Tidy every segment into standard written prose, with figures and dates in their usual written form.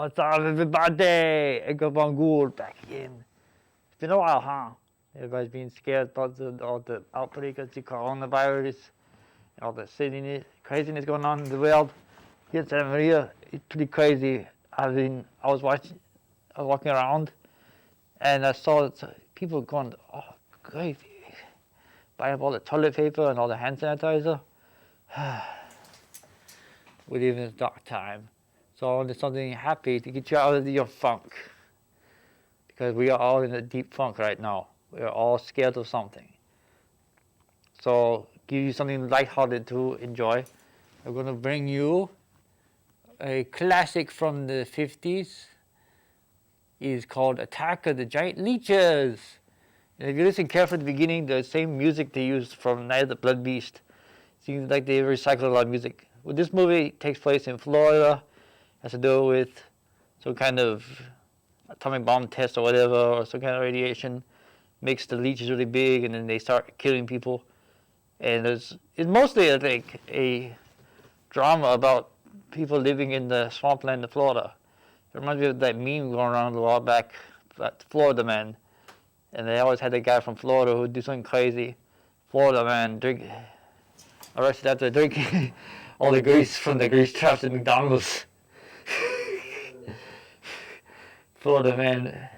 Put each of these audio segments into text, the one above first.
What's up, everybody? Edgar Ghoul back again. It's been a while, huh? Everybody's been scared about all the outbreak of the coronavirus and all the craziness going on in the world. Here in Santa Maria, it's pretty crazy. I was walking around, and I saw people going crazy, buying up all the toilet paper and all the hand sanitizer. We live in a dark time. So I wanted something happy to get you out of your funk. Because we are all in a deep funk right now. We are all scared of something. So give you something lighthearted to enjoy. I'm going to bring you a classic from the 50s. It's called Attack of the Giant Leeches. And if you listen carefully at the beginning, the same music they used from Night of the Blood Beast. Seems like they recycled a lot of music. Well, this movie takes place in Florida. Has to do with some kind of atomic bomb test or whatever, or some kind of radiation makes the leeches really big, and then they start killing people. And it's mostly, I think, a drama about people living in the swampland of Florida. It reminds me of that meme going around a while back, that Florida man. And they always had that guy from Florida who would do something crazy. Florida man, arrested after drinking all the grease from the grease traps at McDonald's. Florida man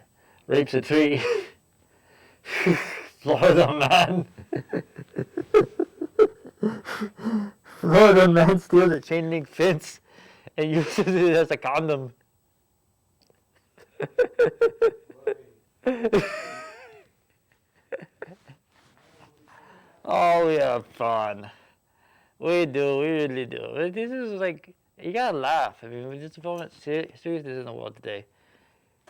rapes a tree. Florida man. Florida man steals a chain link fence and uses it as a condom. Oh, we have fun. We do, we really do. This is like, you gotta laugh. I mean, we're just about seriousness in the world today.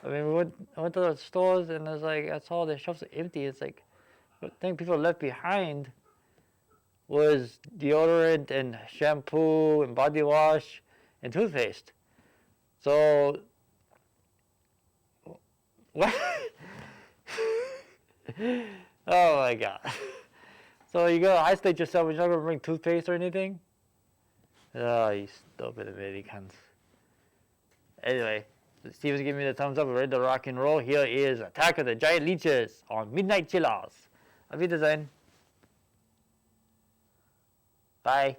I mean, I went to the stores and I was like, I saw the shelves are empty. It's like, the thing people left behind was deodorant and shampoo and body wash and toothpaste. So, what? Oh my god. So you gotta isolate yourself, you're not gonna bring toothpaste or anything? Oh, you stupid Americans. Anyway, Steven's giving me the thumbs up. We're ready to rock and roll. Here is Attack of the Giant Leeches on Midnight Chillers. Auf Wiedersehen. Bye.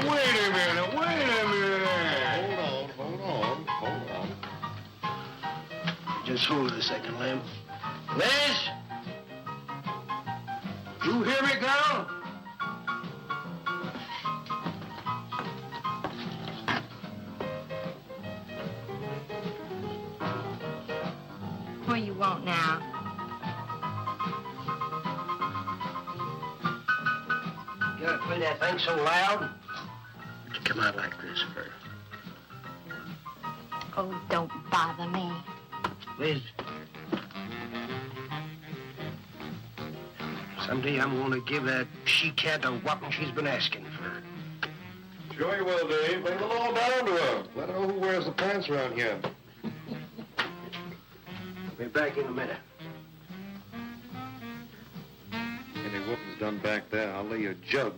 wait a minute. Hold on. Just hold it a second, Lem. Liz? You hear me, girl? What do you want now? You gotta play that thing so loud. Come out like this, Fur. Oh, don't bother me. Liz. Someday I'm gonna give that she-cat the whopping she's been asking for. Sure you will, Dave. Bring it all down to her. Let her know who wears the pants around here. I'll be back in a minute. Any whooping's done back there, I'll lay you a jug.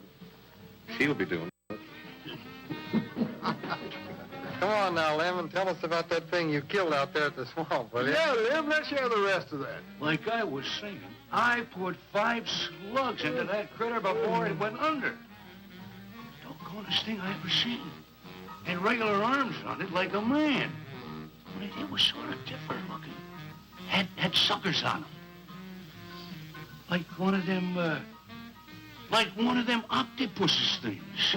She'll be doing it. Come on now, Lem, and tell us about that thing you killed out there at the swamp, will you? Yeah, Lem, let's hear the rest of that. Like I was saying, I put 5 slugs into that critter before it went under. Doggonest thing I ever seen. Had regular arms on it like a man. But it was sort of different looking. Had suckers on them. Like one of them octopuses things.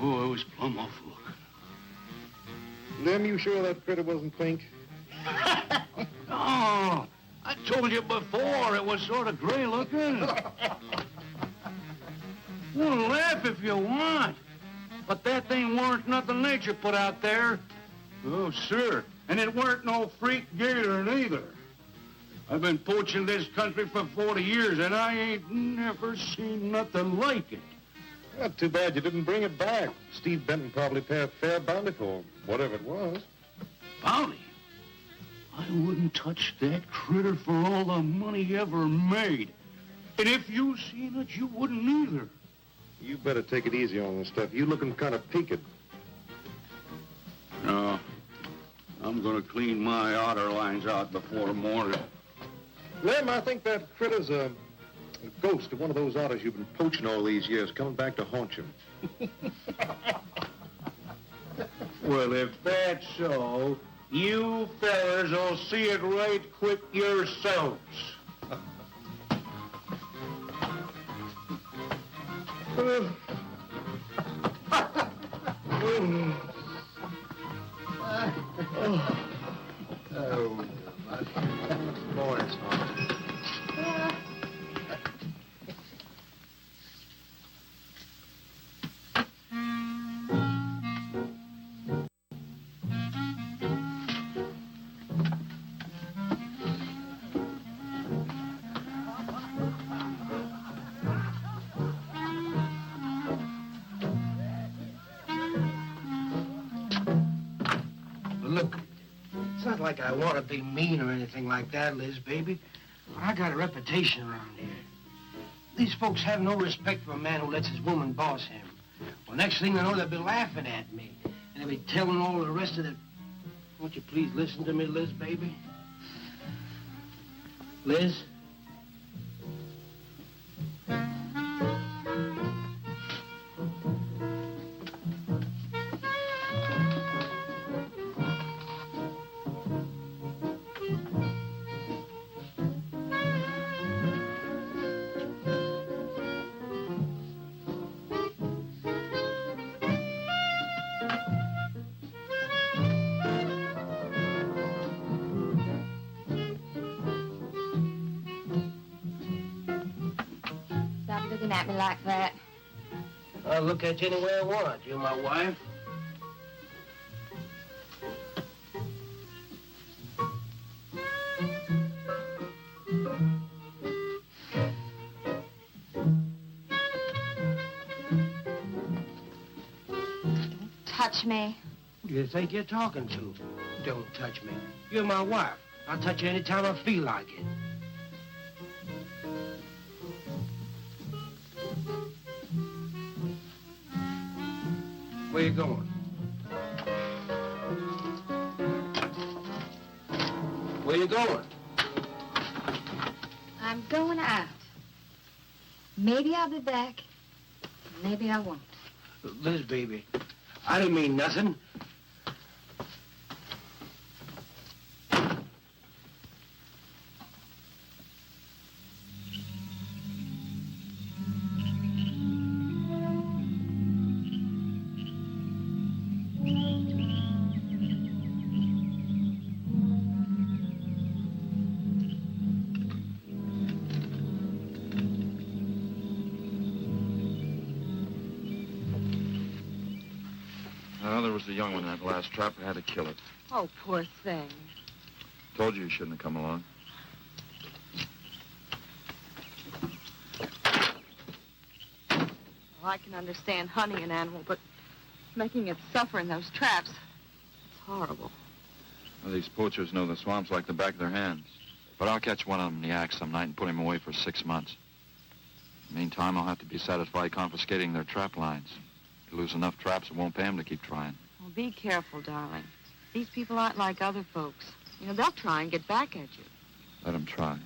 Oh, it was plumb awful looking. Lem, you sure that critter wasn't pink? No, I told you before, it was sort of gray looking. Well, laugh if you want. But that thing weren't nothing nature put out there. Oh, sir. And it weren't no freak gator neither. I've been poaching this country for 40 years, and I ain't never seen nothing like it. Well, too bad you didn't bring it back. Steve Benton probably paid a fair bounty for whatever it was. Bounty? I wouldn't touch that critter for all the money he ever made. And if you seen it, you wouldn't either. You better take it easy on this stuff. You looking kind of peaked. No, I'm gonna clean my otter lines out before morning. Lem, I think that critter's a ghost of one of those otters you've been poaching all these years, coming back to haunt you. Well, if that's so, you fellas will see it right quick yourselves. Look, it's not like I want to be mean or anything like that, Liz, baby. I got a reputation around here. These folks have no respect for a man who lets his woman boss him. Well, next thing they know, they'll be laughing at me. And they'll be telling all the rest of the... Won't you please listen to me, Liz, baby? Liz? Stop looking at me like that. I'll look at you any way I want. You're my wife. Touch me. Who do you think you're talking to? Don't touch me. You're my wife. I'll touch you anytime I feel like it. Where you going? Where you going? I'm going out. Maybe I'll be back. Maybe I won't. Liz, baby, I didn't mean nothing. Well, there was a young one in that last trap. I had to kill it. Oh, poor thing. Told you shouldn't have come along. Well, I can understand hunting an animal, but making it suffer in those traps, it's horrible. Well, these poachers know the swamps like the back of their hands. But I'll catch one of them in the act some night and put him away for 6 months. Meantime, I'll have to be satisfied confiscating their trap lines. If you lose enough traps, it won't pay them to keep trying. Well, be careful, darling. These people aren't like other folks. You know, they'll try and get back at you. Let them try.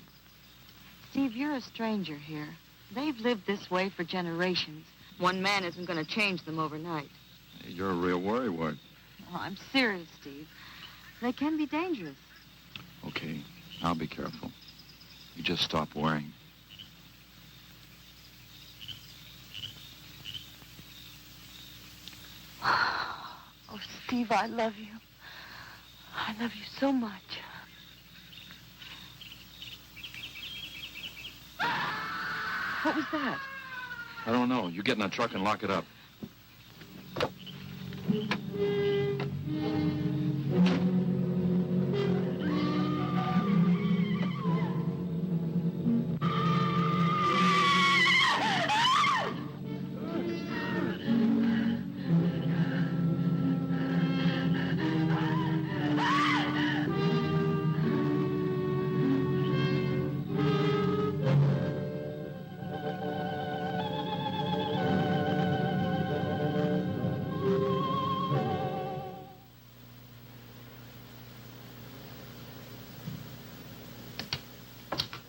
Steve, you're a stranger here. They've lived this way for generations. One man isn't going to change them overnight. Hey, you're a real worrywart. Oh, I'm serious, Steve. They can be dangerous. Okay, I'll be careful. You just stop worrying. Oh, Steve, I love you. I love you so much. What was that? I don't know. You get in that truck and lock it up.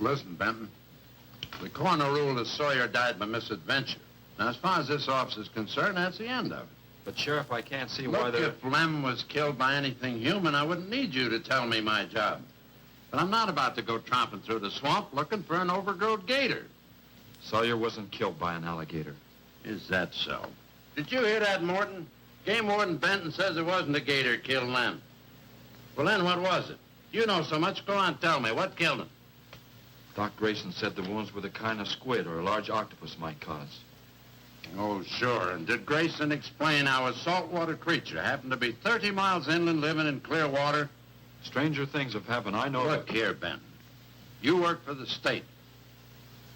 Listen, Benton. The coroner ruled that Sawyer died by misadventure. Now, as far as this officer's concerned, that's the end of it. But, Sheriff, I can't see why Look, they're... if Lem was killed by anything human, I wouldn't need you to tell me my job. But I'm not about to go tromping through the swamp looking for an overgrown gator. Sawyer wasn't killed by an alligator. Is that so? Did you hear that, Morton? Game Warden Benton says it wasn't a gator killed Lem. Well, then what was it? You know so much. Go on, tell me. What killed him? Doc Grayson said the wounds were the kind of squid or a large octopus might cause. Oh, sure. And did Grayson explain how a saltwater creature happened to be 30 miles inland living in clear water? Stranger things have happened. I know Look here, Benton. You work for the state.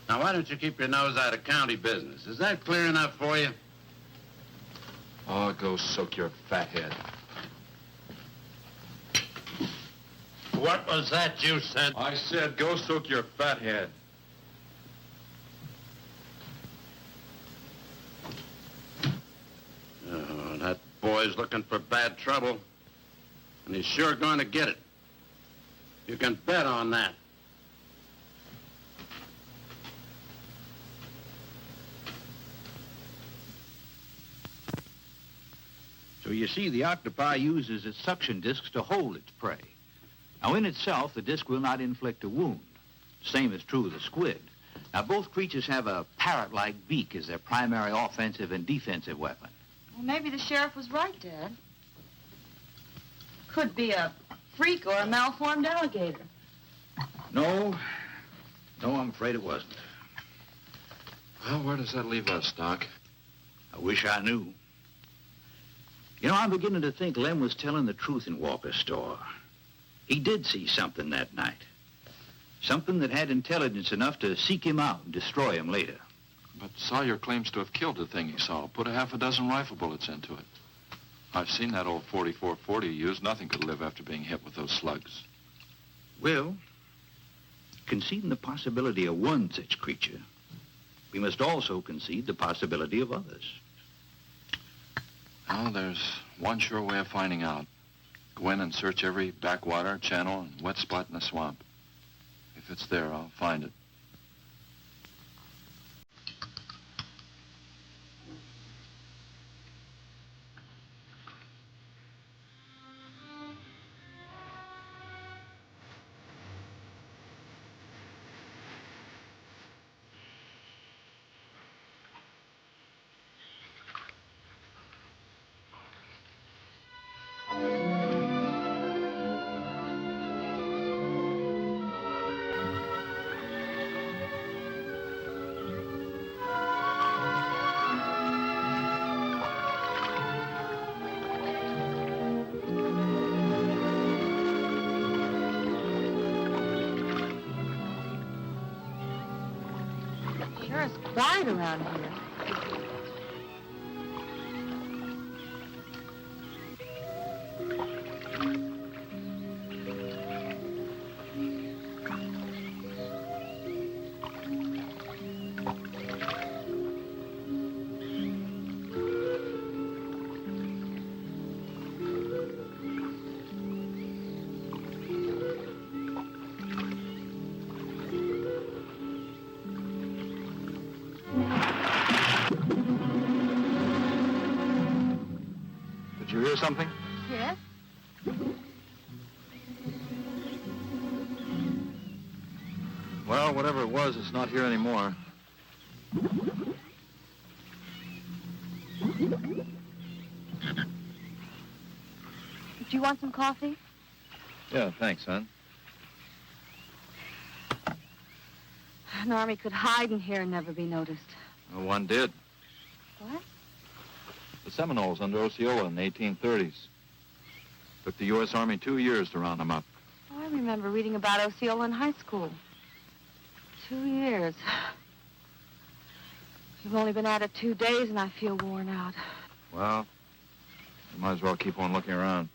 Now, why don't you keep your nose out of county business? Is that clear enough for you? Oh, go soak your fat head. What was that you said? I said go soak your fat head. Oh, that boy's looking for bad trouble. And he's sure going to get it. You can bet on that. So you see, the octopi uses its suction discs to hold its prey. Now, in itself, the disc will not inflict a wound. Same is true of the squid. Now, both creatures have a parrot-like beak as their primary offensive and defensive weapon. Well, maybe the sheriff was right, Dad. Could be a freak or a malformed alligator. No, I'm afraid it wasn't. Well, where does that leave us, Doc? I wish I knew. You know, I'm beginning to think Lem was telling the truth in Walker's store. He did see something that night. Something that had intelligence enough to seek him out and destroy him later. But Sawyer claims to have killed the thing he saw. Put a half a dozen rifle bullets into it. I've seen that old 44-40 used. Nothing could live after being hit with those slugs. Well, conceding the possibility of one such creature, we must also concede the possibility of others. Well, there's one sure way of finding out. Go in and search every backwater, channel, and wet spot in the swamp. If it's there, I'll find it. Sure is quiet around here. Did you hear something? Yes? Well, whatever it was, it's not here anymore. Do you want some coffee? Yeah, thanks, son. An army could hide in here and never be noticed. Well, one did. What? The Seminoles under Osceola in the 1830s. Took the U.S. Army 2 years to round them up. Oh, I remember reading about Osceola in high school. 2 years. You've only been at it 2 days, and I feel worn out. Well, you might as well keep on looking around.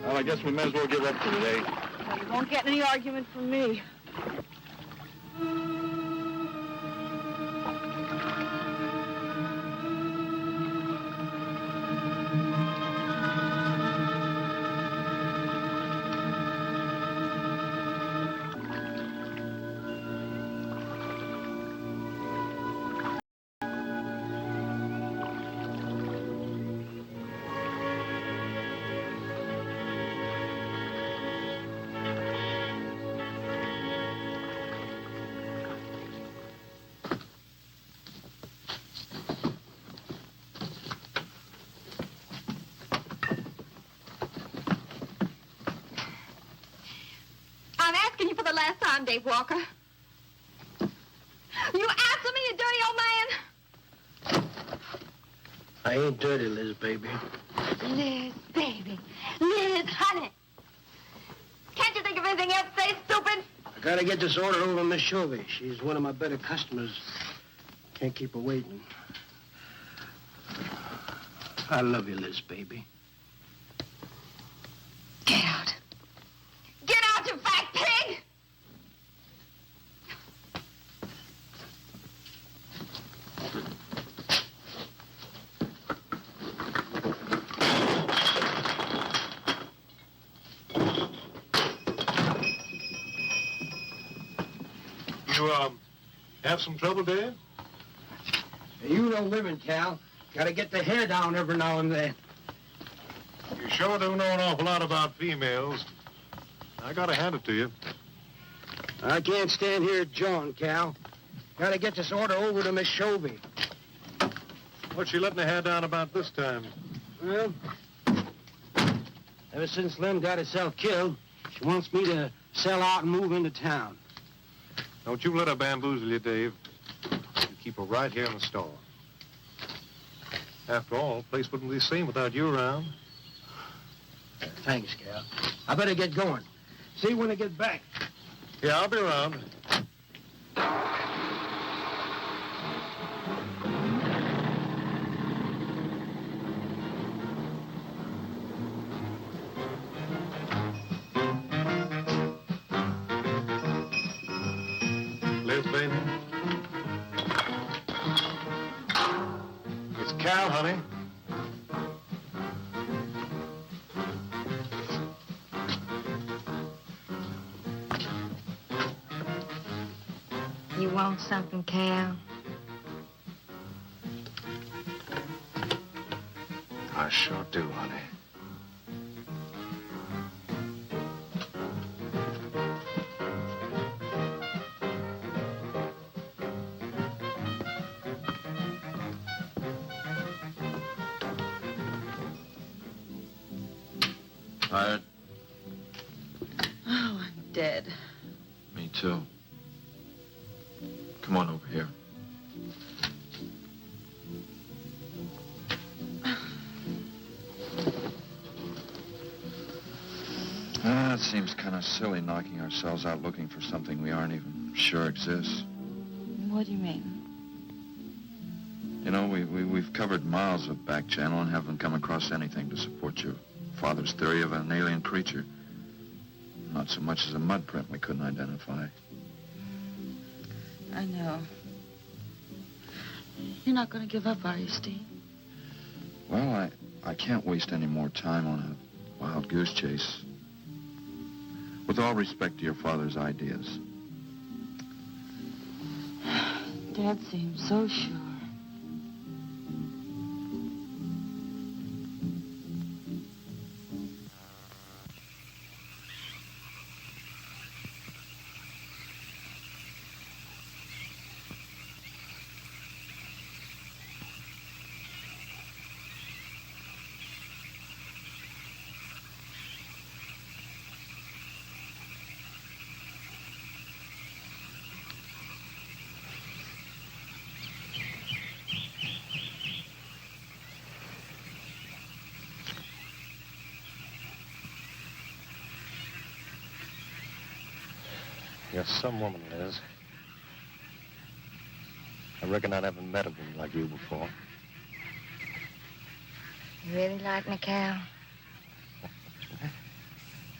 Well, I guess we may as well give up for today. Well, you won't get any argument from me. I'm asking you for the last time, Dave Walker. You answer me, you dirty old man. I ain't dirty, Liz, baby. Liz, baby. Liz, honey. Can't you think of anything else to say, stupid? I gotta get this order over to Miss Shovey. She's one of my better customers. Can't keep her waiting. I love you, Liz, baby. Get out. Get out, you fat pig! You, have some trouble, Dave? You know women, Cal. Gotta get the hair down every now and then. You sure do know an awful lot about females. I gotta hand it to you. I can't stand here jawing, Cal. Gotta get this order over to Miss Shovey. What's she letting her hair down about this time? Well, ever since Lem got herself killed, she wants me to sell out and move into town. Don't you let her bamboozle you, Dave. You keep her right here in the store. After all, the place wouldn't be the same without you around. Thanks, Cal. I better get going. See you when I get back. Yeah, I'll be around. Liz, baby. It's Cal, honey. You want something, Cal? I sure do, honey. Tired? Oh, I'm dead. Me too. Come on over here. It seems kind of silly knocking ourselves out looking for something we aren't even sure exists. What do you mean? You know, we've covered miles of back channel and haven't come across anything to support your father's theory of an alien creature. Not so much as a mud print we couldn't identify. I know. You're not going to give up, are you, Steve? Well, I can't waste any more time on a wild goose chase. With all respect to your father's ideas. Dad seems so sure. You're some woman, Liz. I reckon I never met a woman like you before. You really like me, Cal?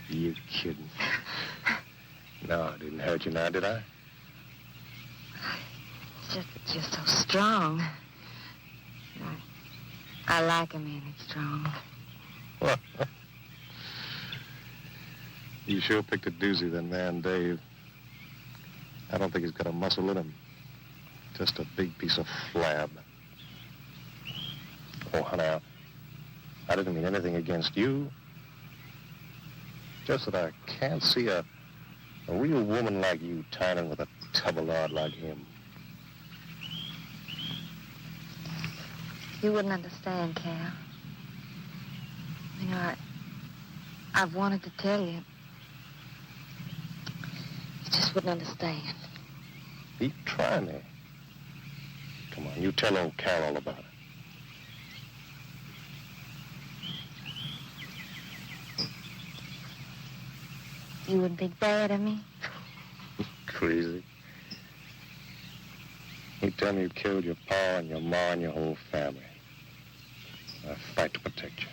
You're kidding. No, I didn't hurt you now, did I? It's just that you're so strong. I like a man that's strong. You sure picked a doozy, then, man, Dave. I don't think he's got a muscle in him. Just a big piece of flab. Oh, honey, I didn't mean anything against you. Just that I can't see a real woman like you tying in with a tub-o-lard like him. You wouldn't understand, Cal. You know, I've wanted to tell you. You just wouldn't understand. Keep trying me. Come on, you tell old Cal all about it. You wouldn't think bad of me? Crazy. You tell me you killed your pa and your ma and your whole family. I fight to protect you.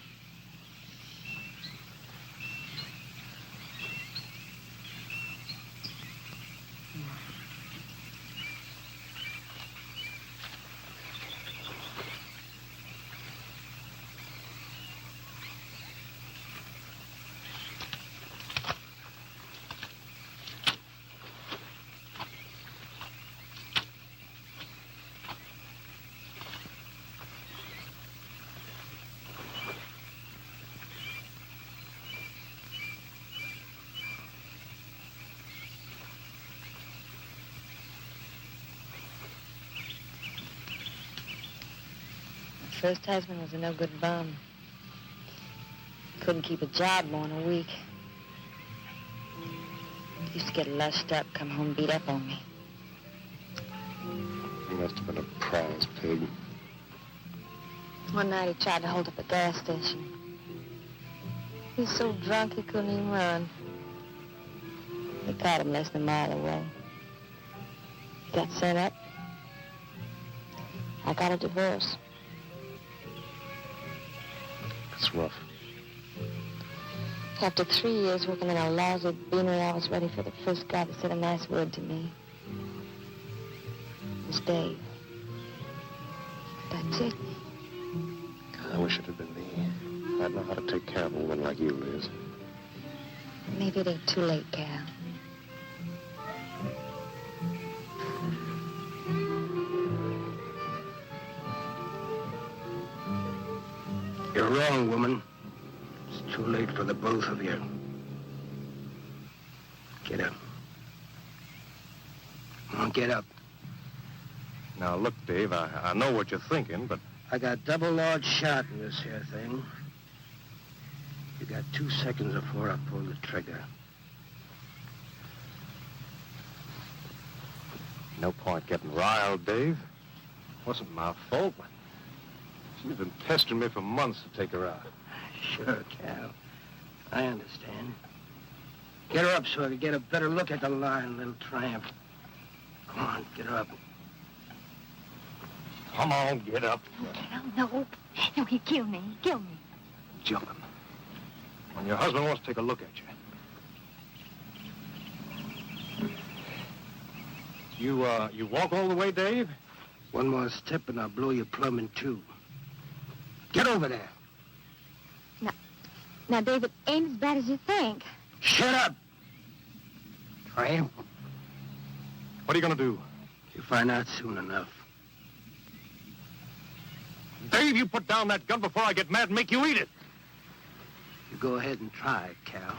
First husband was a no-good bum. Couldn't keep a job more than a week. Used to get lushed up, come home beat up on me. He must have been a prize pig. One night he tried to hold up a gas station. He was so drunk he couldn't even run. They caught him less than a mile away. He got sent up. I got a divorce. It's rough. After 3 years working in a lousy beanery, I was ready for the first guy that said a nice word to me. It was Dave. That's it. I wish it had been me. I'd know how to take care of a woman like you, Liz. Maybe it ain't too late, Cal. You're wrong, woman. It's too late for the both of you. Get up. Come on, get up. Now, look, Dave, I know what you're thinking, but... I got double large shot in this here thing. You got 2 seconds before I pull the trigger. No point getting riled, Dave. Wasn't my fault. She's been pestering me for months to take her out. Sure, Cal. I understand. Get her up so I can get a better look at the line, little tramp. Come on, get her up. Come on, get up. Cal, no. No, he'll kill me. He'll kill me. Jumping. When your husband wants to take a look at you. You walk all the way, Dave? One more step and I'll blow your plumb in two. Get over there. Now, David, ain't as bad as you think. Shut up! Tramp. What are you gonna do? You'll find out soon enough. Dave, you put down that gun before I get mad and make you eat it. You go ahead and try it, Cal.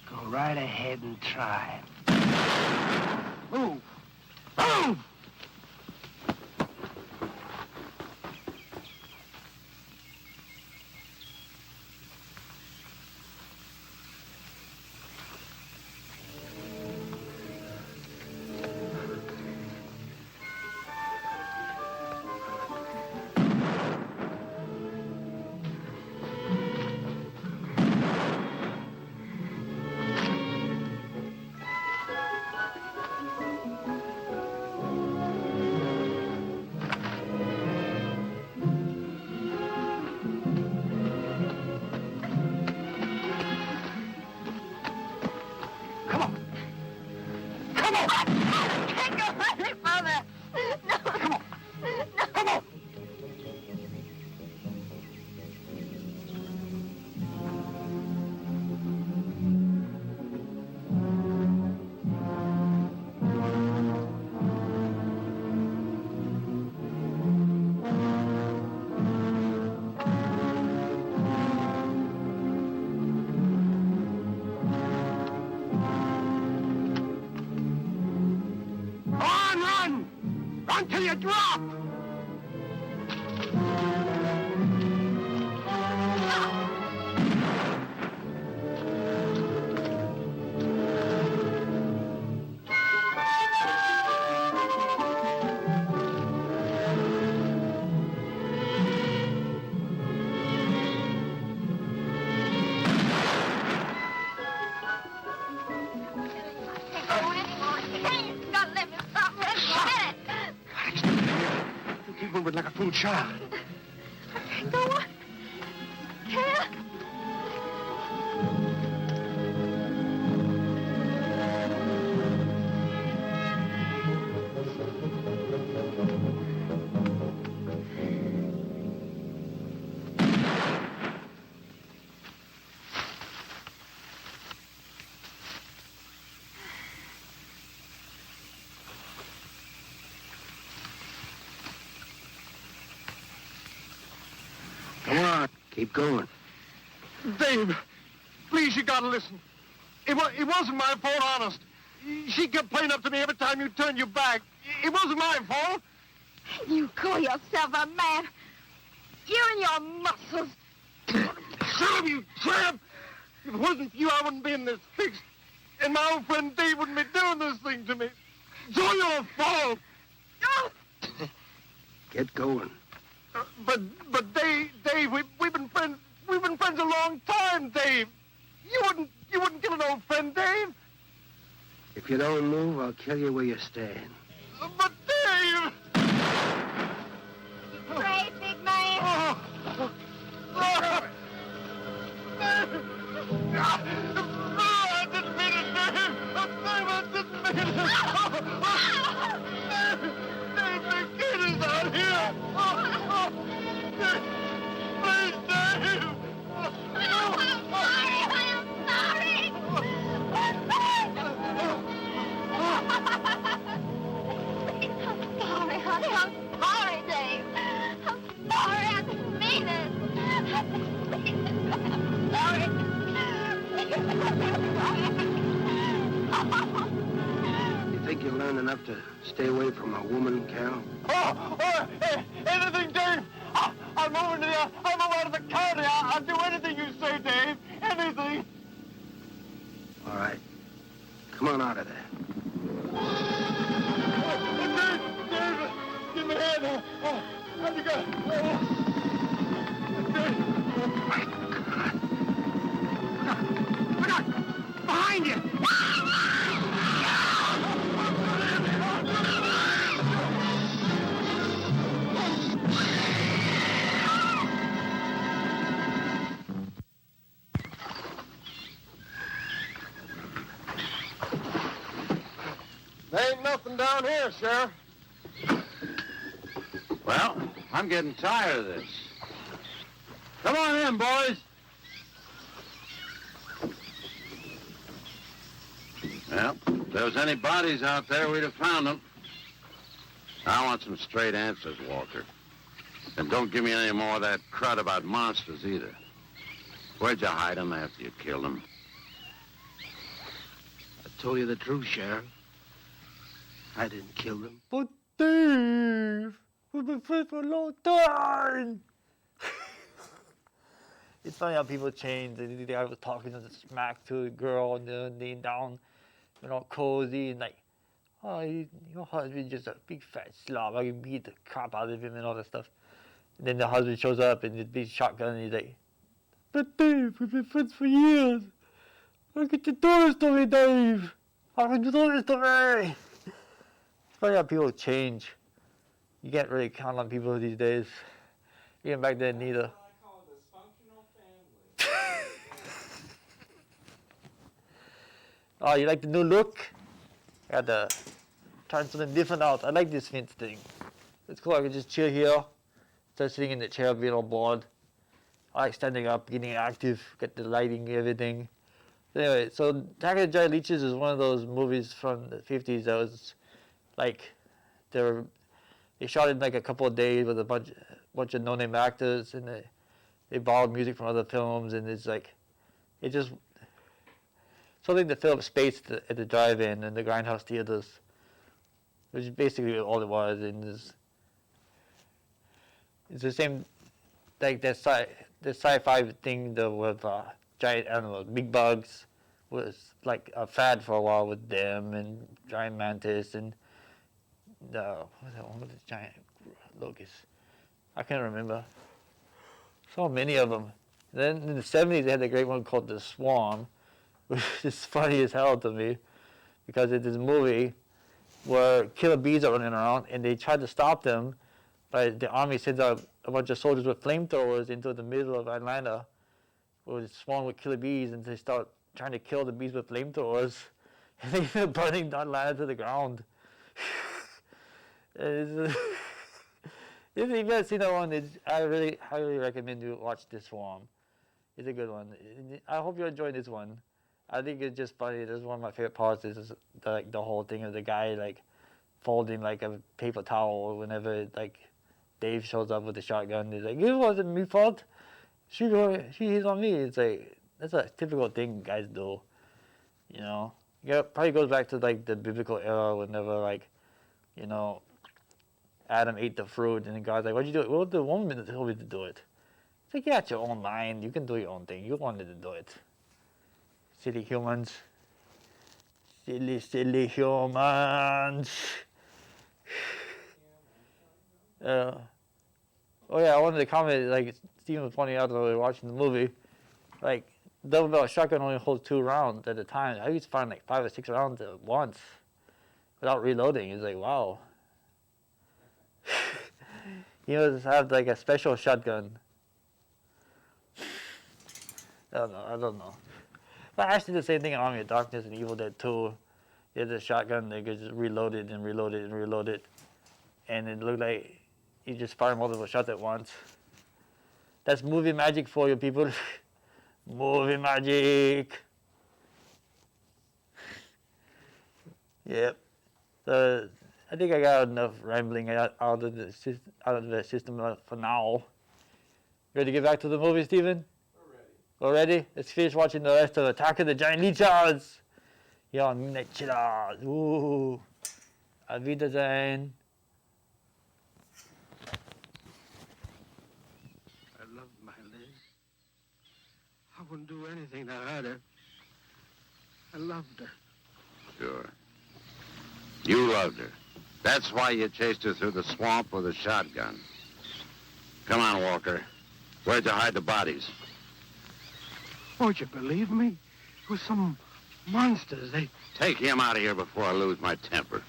Go right ahead and try. Move! Move! Until you drop! Like a fool child. Go on. Cal. Come on, keep going. Dave, please, you gotta listen. It wasn't my fault, honest. She kept playing up to me every time you turned your back. It wasn't my fault. You call yourself a man. You and your muscles. Shut up, you tramp! If it wasn't for you, I wouldn't be in this fix. And my old friend Dave wouldn't be doing this thing to me. It's all your fault. Get going. But Dave, we've been friends. We've been friends a long time, Dave. You wouldn't kill an old friend, Dave. If you don't move, I'll kill you where you stand. But Dave! Brave, big man. I didn't mean it, Dave. I didn't mean it. Dave, the kid is out here. Please, Dave. I'm sorry. I'm sorry, honey. I'm sorry, Dave. I'm sorry. I didn't mean it. I'm sorry. You think you'll learn enough to stay away from a woman, Cal? Anything, Dave. I'm moving to the, I'm over to the county. I'll do anything you say, Dave. anything. All right. Come on out of there. Dave, give me a hand. What you got? Look out! Behind you! There ain't nothing down here, Sheriff. Well, I'm getting tired of this. Come on in, boys. Well, if there was any bodies out there, we'd have found them. I want some straight answers, Walker. And don't give me any more of that crud about monsters, either. Where'd you hide them after you killed them? I told you the truth, Sheriff. I didn't kill them. But Dave, we've been friends for a long time. It's funny how people change. The guy was talking to the smack to a girl and they're laying down, all cozy and like, oh, your husband's just a big fat slob. I can beat the crap out of him and all that stuff. And then the husband shows up and with big shotgun and he's like, but Dave, we've been friends for years. How could you do this to me, Dave? How could you do this to me? It's funny how people change. You can't really count on people these days. Even back then, neither. I call a dysfunctional family. Oh, you like the new look? I got to try something different out. I like this fence thing. It's cool. I can just chill here. Instead of sitting in the chair, being all bored. I like standing up, getting active, get the lighting, everything. Anyway, so Attack of the Giant Leeches is one of those movies from the 50s that was like, they shot it in like a couple of days with a bunch of no-name actors, and they borrowed music from other films, and it's like, it just, something to fill up space at the drive-in and the grindhouse theaters, which is basically all it was. And it's the same, like the sci-fi thing with giant animals, big bugs, was like a fad for a while with them, and giant mantis, and what's that one with the giant locust? I can't remember. So many of them. Then in the 70s, they had a great one called The Swarm, which is funny as hell to me, because it's this movie where killer bees are running around, and they try to stop them, but the army sends out a bunch of soldiers with flamethrowers into the middle of Atlanta, where it's swarmed with killer bees, and they start trying to kill the bees with flamethrowers, and they end up burning Atlanta to the ground. If you've never seen that one, I really highly recommend you watch this Swarm. It's a good one. I hope you enjoy this one. I think it's just funny. This is one of my favorite parts. Is the whole thing of the guy like folding like a paper towel whenever like Dave shows up with the shotgun. He's like, "It wasn't my fault. She hit on me." It's like that's a typical thing guys do. You know, yeah, probably goes back to like the biblical era whenever like, you know, Adam ate the fruit, and God's like, "What'd you do?" "Well, the woman told me to do it." It's like, you got your own mind. You can do your own thing. You wanted to do it. Silly humans. Silly humans. Oh yeah, I wanted to comment, like, Stephen was pointing out when we were watching the movie, like, double barrel shotgun only holds 2 rounds at a time. I used to find like 5 or 6 rounds at once without reloading. It's like, wow. You must have like a special shotgun. I don't know. But actually the same thing in Army of Darkness and Evil Dead 2. You had the shotgun that could just reload it and reload it and reload it. And it looked like you just fire multiple shots at once. That's movie magic for you people. Movie magic. Yep. So I think I got enough rambling out of the system for now. Ready to get back to the movie, Stephen? We're ready. Let's finish watching the rest of Attack of the Giant Leeches. Here on Midnight Chillers. Ooh. Auf Wiedersehen. I loved my Liz. I wouldn't do anything to hurt her. I loved her. Sure. You loved her. That's why you chased her through the swamp with a shotgun. Come on, Walker. Where'd you hide the bodies? Won't you believe me? It was some monsters. They... Take him out of here before I lose my temper.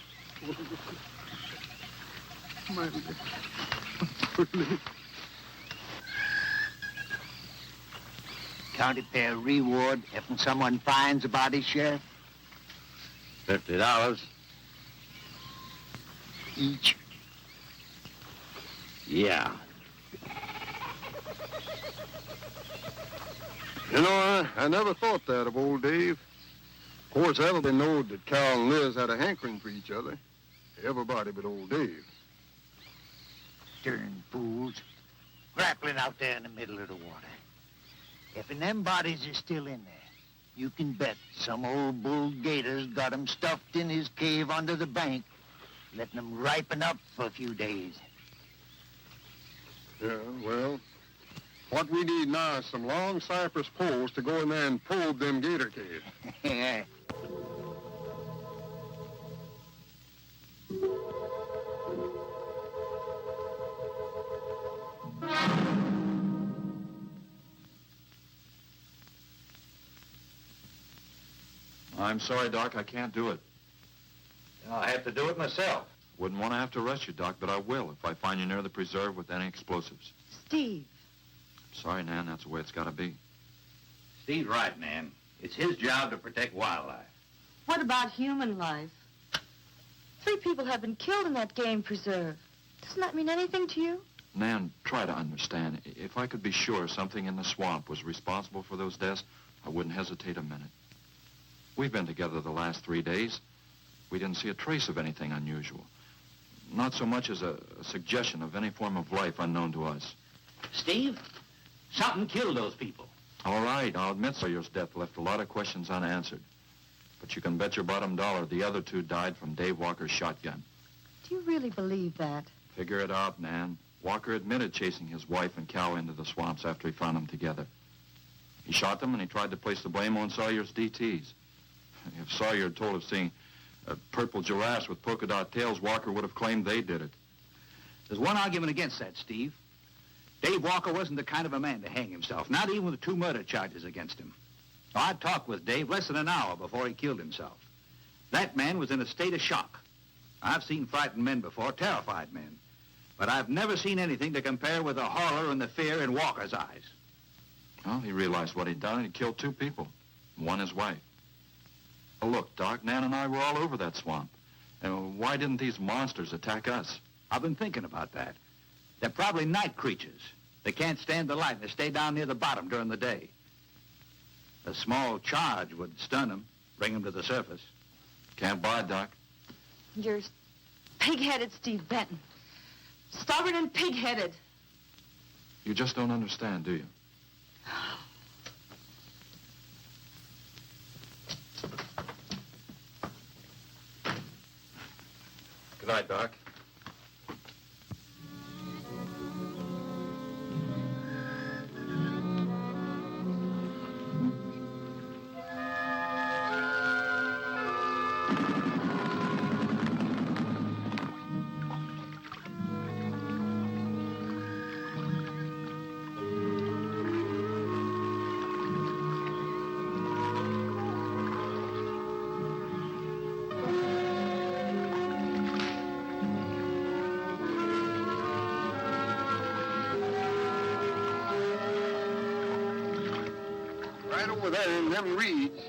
My County fair reward if someone finds a body, Sheriff? $50. Each. Yeah. You know, I never thought that of old Dave. Of course, everybody knowed that Carl and Liz had a hankering for each other. Everybody but old Dave. Darn fools. Grappling out there in the middle of the water. If them bodies are still in there, you can bet some old bull gator's got 'em stuffed in his cave under the bank, letting 'em ripen up for a few days. Yeah, well, what we need now is some long cypress poles to go in there and probe them gator caves. Yeah. I'm sorry, Doc, I can't do it. I'll have to do it myself. Wouldn't want to have to arrest you, Doc, but I will if I find you near the preserve with any explosives. Steve. Sorry, Nan, that's the way it's got to be. Steve's right, Nan. It's his job to protect wildlife. What about human life? 3 people have been killed in that game preserve. Doesn't that mean anything to you? Nan, try to understand. If I could be sure something in the swamp was responsible for those deaths, I wouldn't hesitate a minute. We've been together the last 3 days. We didn't see a trace of anything unusual. Not so much as a suggestion of any form of life unknown to us. Steve, something killed those people. All right, I'll admit Sawyer's death left a lot of questions unanswered. But you can bet your bottom dollar the other 2 died from Dave Walker's shotgun. Do you really believe that? Figure it out, Nan. Walker admitted chasing his wife and cow into the swamps after he found them together. He shot them and he tried to place the blame on Sawyer's DTs. If Sawyer had told of seeing purple giraffes with polka dot tails, Walker would have claimed they did it. There's one argument against that, Steve. Dave Walker wasn't the kind of a man to hang himself, not even with 2 murder charges against him. I talked with Dave less than an hour before he killed himself. That man was in a state of shock. I've seen frightened men before, terrified men. But I've never seen anything to compare with the horror and the fear in Walker's eyes. Well, he realized what he'd done and he killed 2 people. One his wife. Well, look, Doc, Nan and I were all over that swamp. And why didn't these monsters attack us? I've been thinking about that. They're probably night creatures. They can't stand the light and they stay down near the bottom during the day. A small charge would stun them, bring them to the surface. Can't buy, Doc. You're pig-headed, Steve Benton. Stubborn and pig-headed. You just don't understand, do you? Good night, Doc. Right over there in them reeds.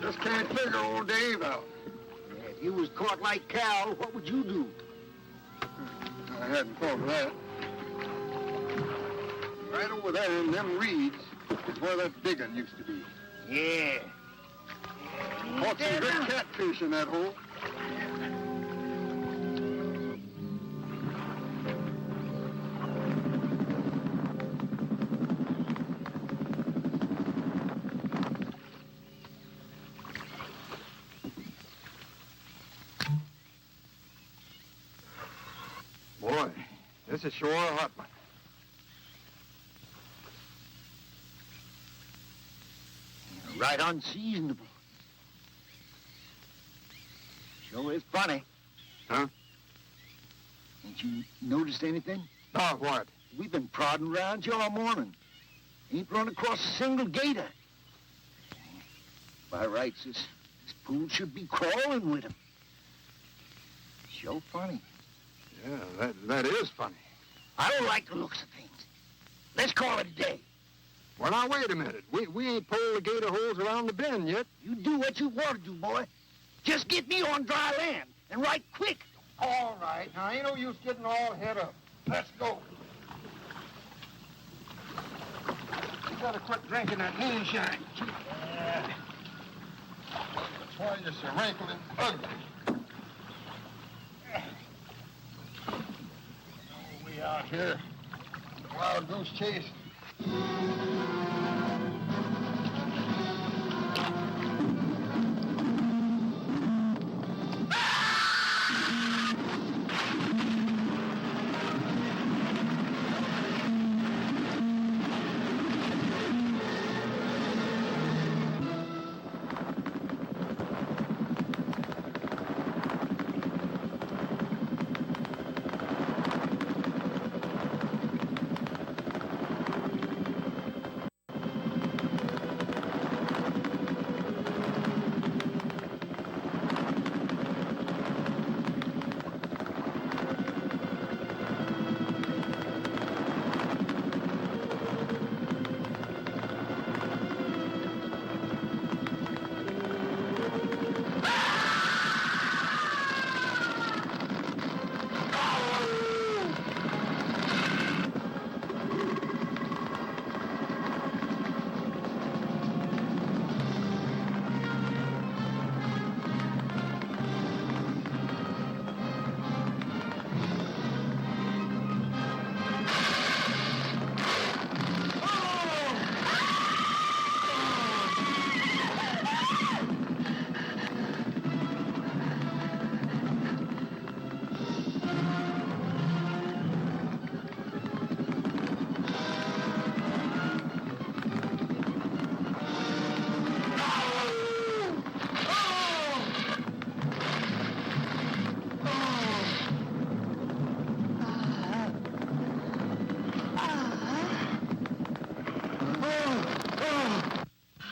Just can't figure old Dave out. If you was caught like Cal, what would you do? I hadn't thought of that. Right over there in them reeds is where that big one used to be. Yeah. Caught some good catfish in that hole. boy, this is sure a hot one. Right unseasonable. Sure is funny. Huh? Ain't you noticed anything? Oh, what? We've been prodding around you all morning. Ain't run across a single gator. By rights, this pool should be crawling with 'em. Sure funny. Yeah, that is funny. I don't like the looks of things. Let's call it a day. Well, now, wait a minute. We ain't pulled the gator holes around the bend yet. You do what you want to do, boy. Just get me on dry land, and right quick. All right. Now, ain't no use getting all head up. Let's go. You better quit drinking that moonshine. Yeah. That's why you're so wrinkled and ugly. Oh, we out here. Wild goose chase.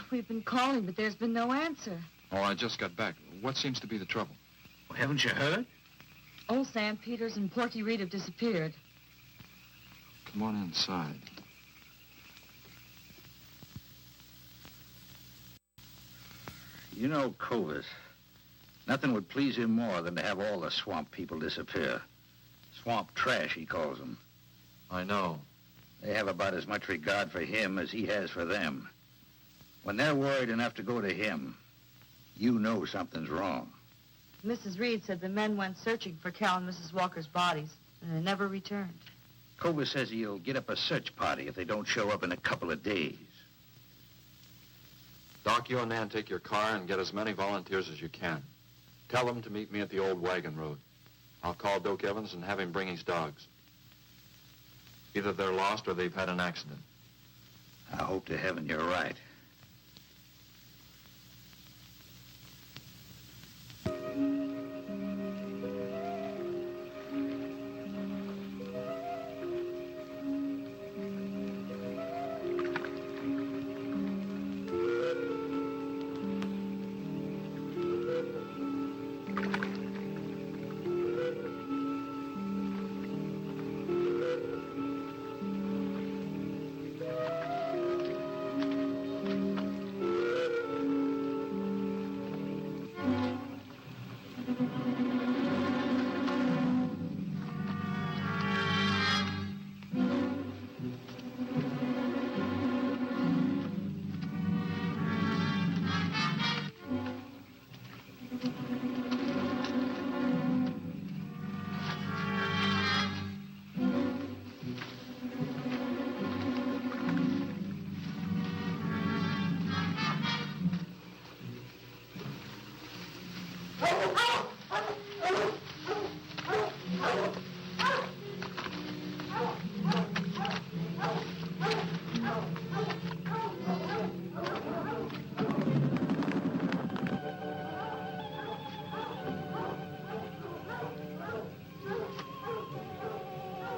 We've been calling, but there's been no answer. Oh, I just got back. What seems to be the trouble? Well, haven't you heard? Old Sam Peters and Porky Reed have disappeared. Come on inside. You know Clovis. Nothing would please him more than to have all the swamp people disappear. Swamp trash, he calls them. I know. They have about as much regard for him as he has for them. When they're worried enough to go to him, you know something's wrong. Mrs. Reed said the men went searching for Cal and Mrs. Walker's bodies, and they never returned. Clovis says he'll get up a search party if they don't show up in a couple of days. Doc, you and Nan take your car and get as many volunteers as you can. Tell them to meet me at the old wagon road. I'll call Doak Evans and have him bring his dogs. Either they're lost or they've had an accident. I hope to heaven you're right.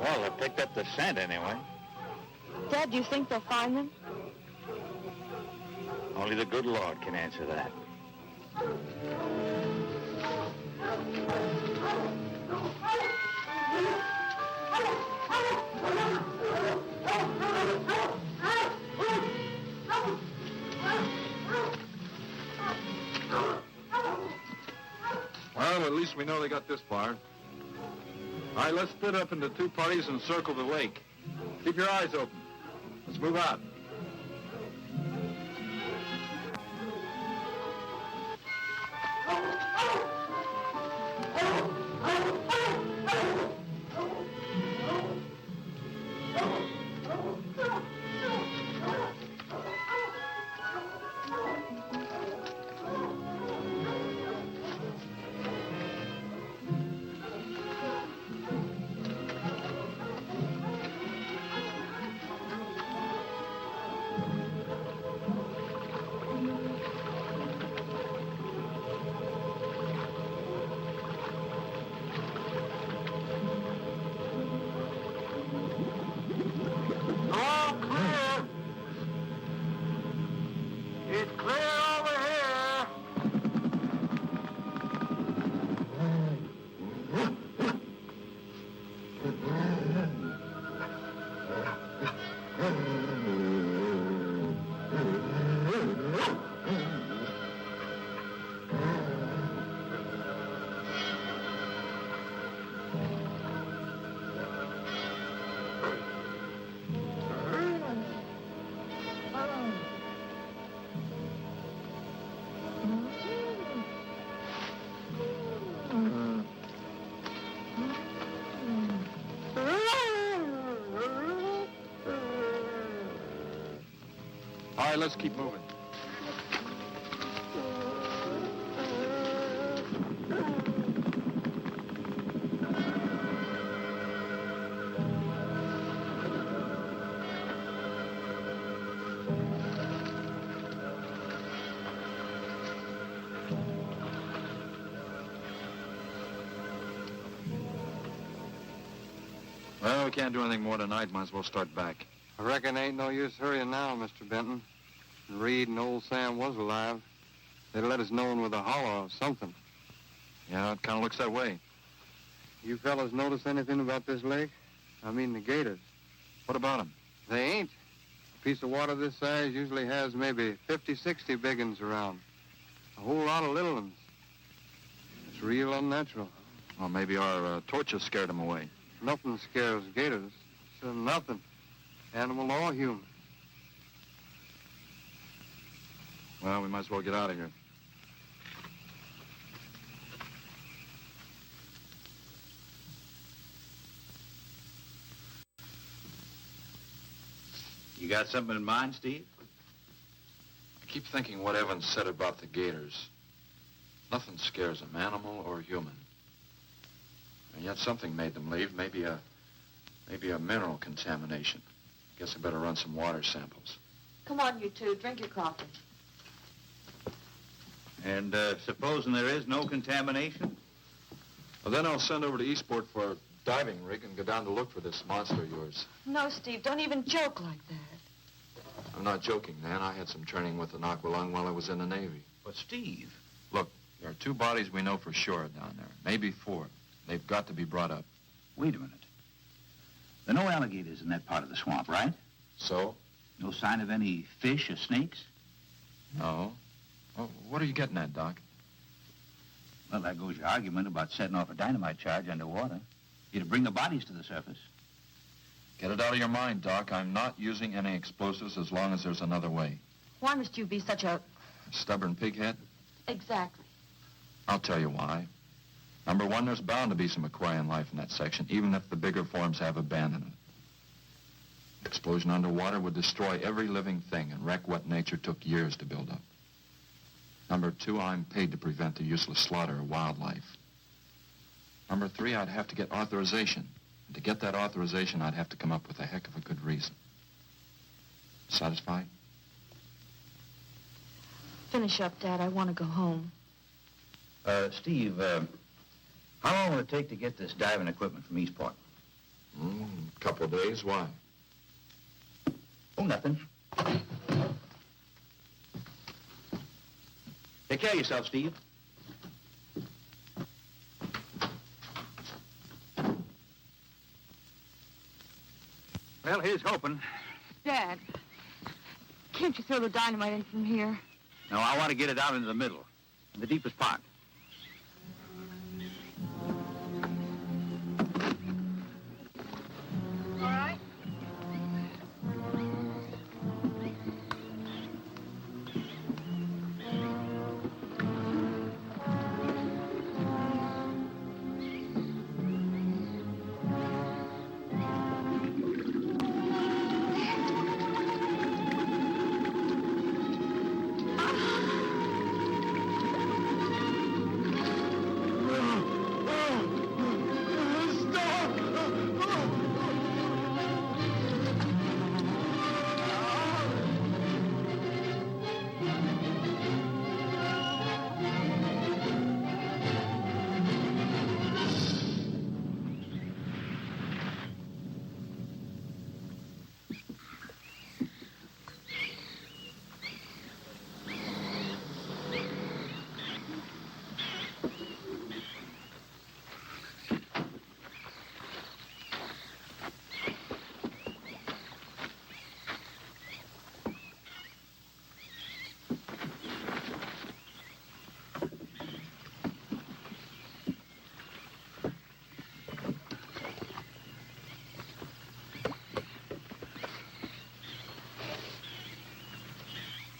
Well, they picked up the scent anyway. Dad, do you think they'll find them? Only the good Lord can answer that. Well, at least we know they got this far. All right, let's split up into two parties and circle the lake. Keep your eyes open. Let's move out. All clear. It's clear over here. All right, let's keep moving. Well, we can't do anything more tonight. Might as well start back. I reckon ain't no use hurrying now, Mr. Benton. Reed and old Sam was alive. They'd let us know with a holler or something. Yeah, it kind of looks that way. You fellas notice anything about this lake? I mean the gators. What about them? They ain't. A piece of water this size usually has maybe 50, 60 big uns around. A whole lot of little ones. It's real unnatural. Well, maybe our torches scared them away. Nothing scares gators. So nothing. Animal or human. Well, we might as well get out of here. You got something in mind, Steve? I keep thinking what Evans said about the gators. Nothing scares them, animal or human. And yet something made them leave. Maybe a mineral contamination. Guess I better run some water samples. Come on, you two. Drink your coffee. And supposing there is no contamination? Well, then I'll send over to Eastport for a diving rig and go down to look for this monster of yours. No, Steve, don't even joke like that. I'm not joking, Nan. I had some training with an aqualung while I was in the Navy. But, Steve... Look, there are 2 bodies we know for sure down there. Maybe 4. They've got to be brought up. Wait a minute. There are no alligators in that part of the swamp, right? So? No sign of any fish or snakes? No. Well, what are you getting at, Doc? Well, there goes your argument about setting off a dynamite charge underwater. You'd bring the bodies to the surface. Get it out of your mind, Doc. I'm not using any explosives as long as there's another way. Why must you be such a... Stubborn pighead? Exactly. I'll tell you why. Number 1, there's bound to be some aquarian life in that section, even if the bigger forms have abandoned it. Explosion underwater would destroy every living thing and wreck what nature took years to build up. Number 2, I'm paid to prevent the useless slaughter of wildlife. Number 3, I'd have to get authorization. And to get that authorization, I'd have to come up with a heck of a good reason. Satisfied? Finish up, Dad. I want to go home. Steve, how long will it take to get this diving equipment from Eastport? Couple of days. Why? Oh, nothing. Take care of yourself, Steve. Well, here's hoping. Dad, can't you throw the dynamite in from here? No, I want to get it out into the middle, in the deepest part. All right.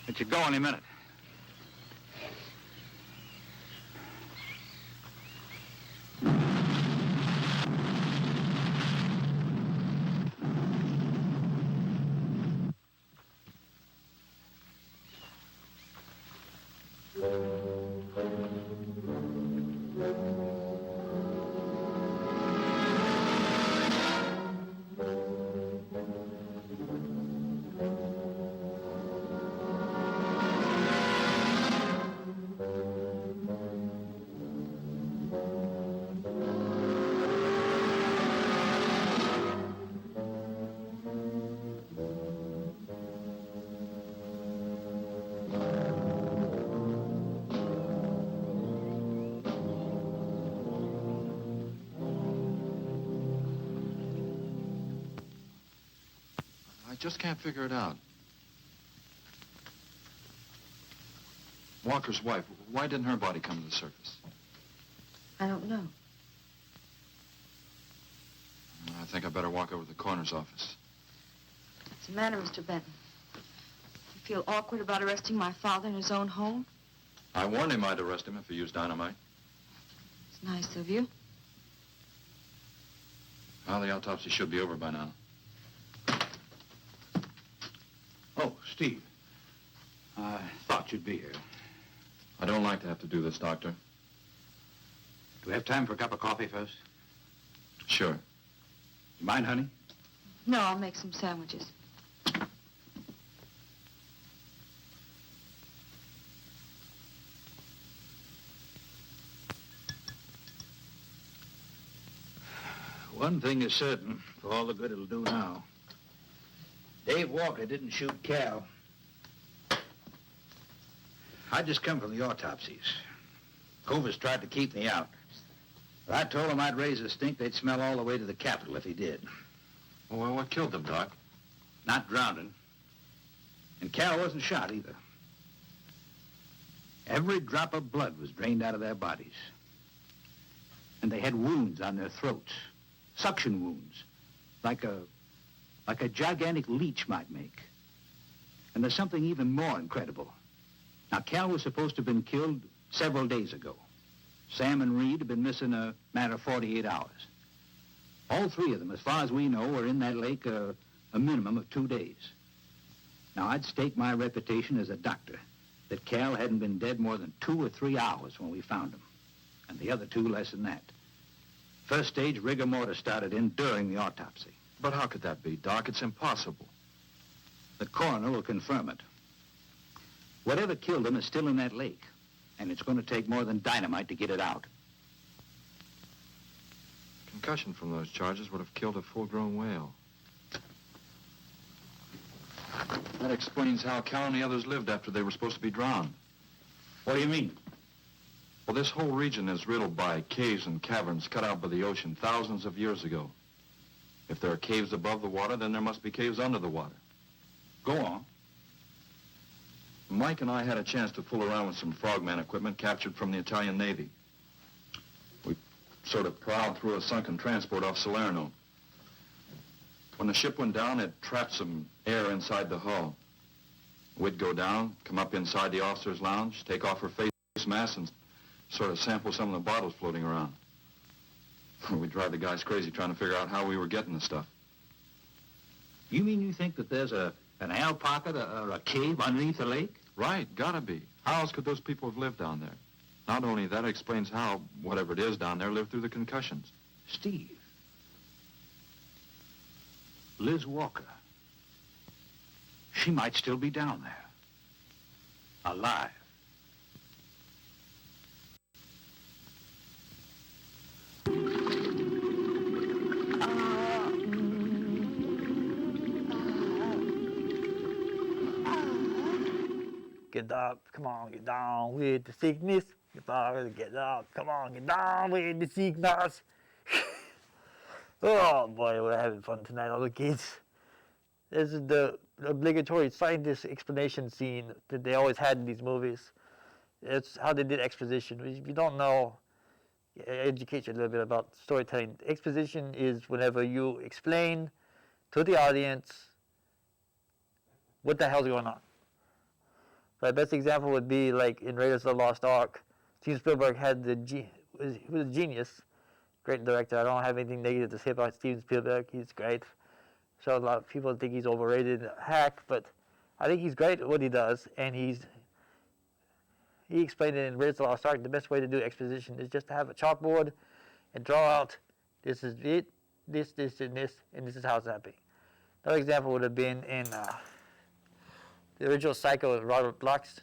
It should go any minute. I just can't figure it out. Walker's wife, why didn't her body come to the surface? I don't know. I think I better walk over to the coroner's office. What's the matter, Mr. Benton? You feel awkward about arresting my father in his own home? I warned him I'd arrest him if he used dynamite. It's nice of you. Well, the autopsy should be over by now. Oh, Steve. I thought you'd be here. I don't like to have to do this, Doctor. Do we have time for a cup of coffee first? Sure. You mind, honey? No, I'll make some sandwiches. One thing is certain, for all the good it'll do now. Dave Walker didn't shoot Cal. I just come from the autopsies. Covers tried to keep me out. But I told him I'd raise a stink they'd smell all the way to the Capitol if he did. Well, what killed them, Doc? Not drowning. And Cal wasn't shot either. Every drop of blood was drained out of their bodies. And they had wounds on their throats. Suction wounds. Like a gigantic leech might make. And there's something even more incredible. Now, Cal was supposed to have been killed several days ago. Sam and Reed have been missing a matter of 48 hours. All three of them, as far as we know, were in that lake a minimum of 2 days. Now, I'd stake my reputation as a doctor that Cal hadn't been dead more than 2 or 3 hours when we found him. And the other two less than that. First stage rigor mortis started in during the autopsy. But how could that be, Doc? It's impossible. The coroner will confirm it. Whatever killed him is still in that lake, and it's going to take more than dynamite to get it out. Concussion from those charges would have killed a full-grown whale. That explains how Cal and the others lived after they were supposed to be drowned. What do you mean? Well, this whole region is riddled by caves and caverns cut out by the ocean thousands of years ago. If there are caves above the water, then there must be caves under the water. Go on. Mike and I had a chance to fool around with some frogman equipment captured from the Italian Navy. We sort of prowled through a sunken transport off Salerno. When the ship went down, it trapped some air inside the hull. We'd go down, come up inside the officer's lounge, take off her face mask, and sort of sample some of the bottles floating around. We'd drive the guys crazy trying to figure out how we were getting the stuff. You mean you think that there's an air pocket or a cave underneath the lake? Right, gotta be. How else could those people have lived down there? Not only that, it explains how, whatever it is down there, lived through the concussions. Steve. Liz Walker. She might still be down there. Alive. Get up, come on, get down with the sickness. Get up, come on, get down with the sickness. Oh boy, we're having fun tonight, all the kids. This is the obligatory scientist explanation scene that they always had in these movies. It's how they did exposition. If you don't know, educate you a little bit about storytelling. Exposition is whenever you explain to the audience what the hell's going on. The best example would be like in Raiders of the Lost Ark. Steven Spielberg had he was a genius, great director. I don't have anything negative to say about Steven Spielberg. He's great. So a lot of people think he's overrated, hack, but I think he's great at what he does, and he explained it in Raiders of the Lost Ark. The best way to do exposition is just to have a chalkboard and draw out, this is it, this, and this, and this is how it's happening. Another example would have been in the original Psycho, Robert Bloch's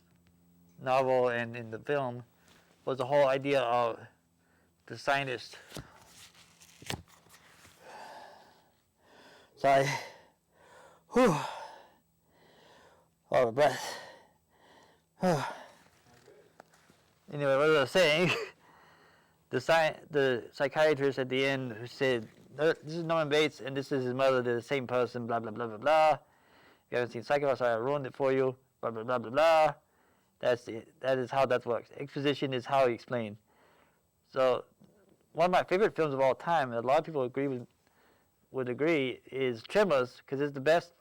novel, and in the film, was the whole idea of the scientist. Sorry. Whew. Hold my breath. Anyway, what was I saying? The psychiatrist at the end who said, this is Norman Bates and this is his mother, they're the same person, blah, blah, blah, blah, blah. If you haven't seen Psycho, sorry, I ruined it for you, blah, blah, blah, blah, blah. That's it. That is how that works. Exposition is how you explain. So, one of my favorite films of all time, and a lot of people would agree, is Tremors, because it's the best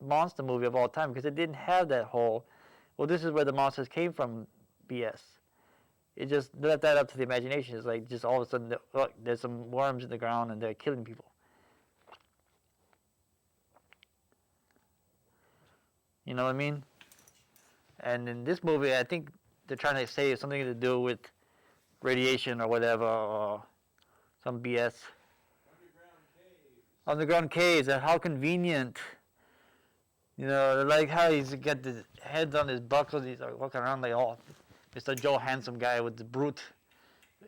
monster movie of all time, because it didn't have that whole, well, this is where the monsters came from BS. It just left that up to the imagination. It's like just all of a sudden, look, there's some worms in the ground and they're killing people. You know what I mean? And in this movie, I think they're trying to say something to do with radiation or whatever, or some BS. Underground caves, and how convenient. You know, like how he's got the heads on his buckles, he's like walking around like, oh, Mr. Joe Handsome guy with the brute,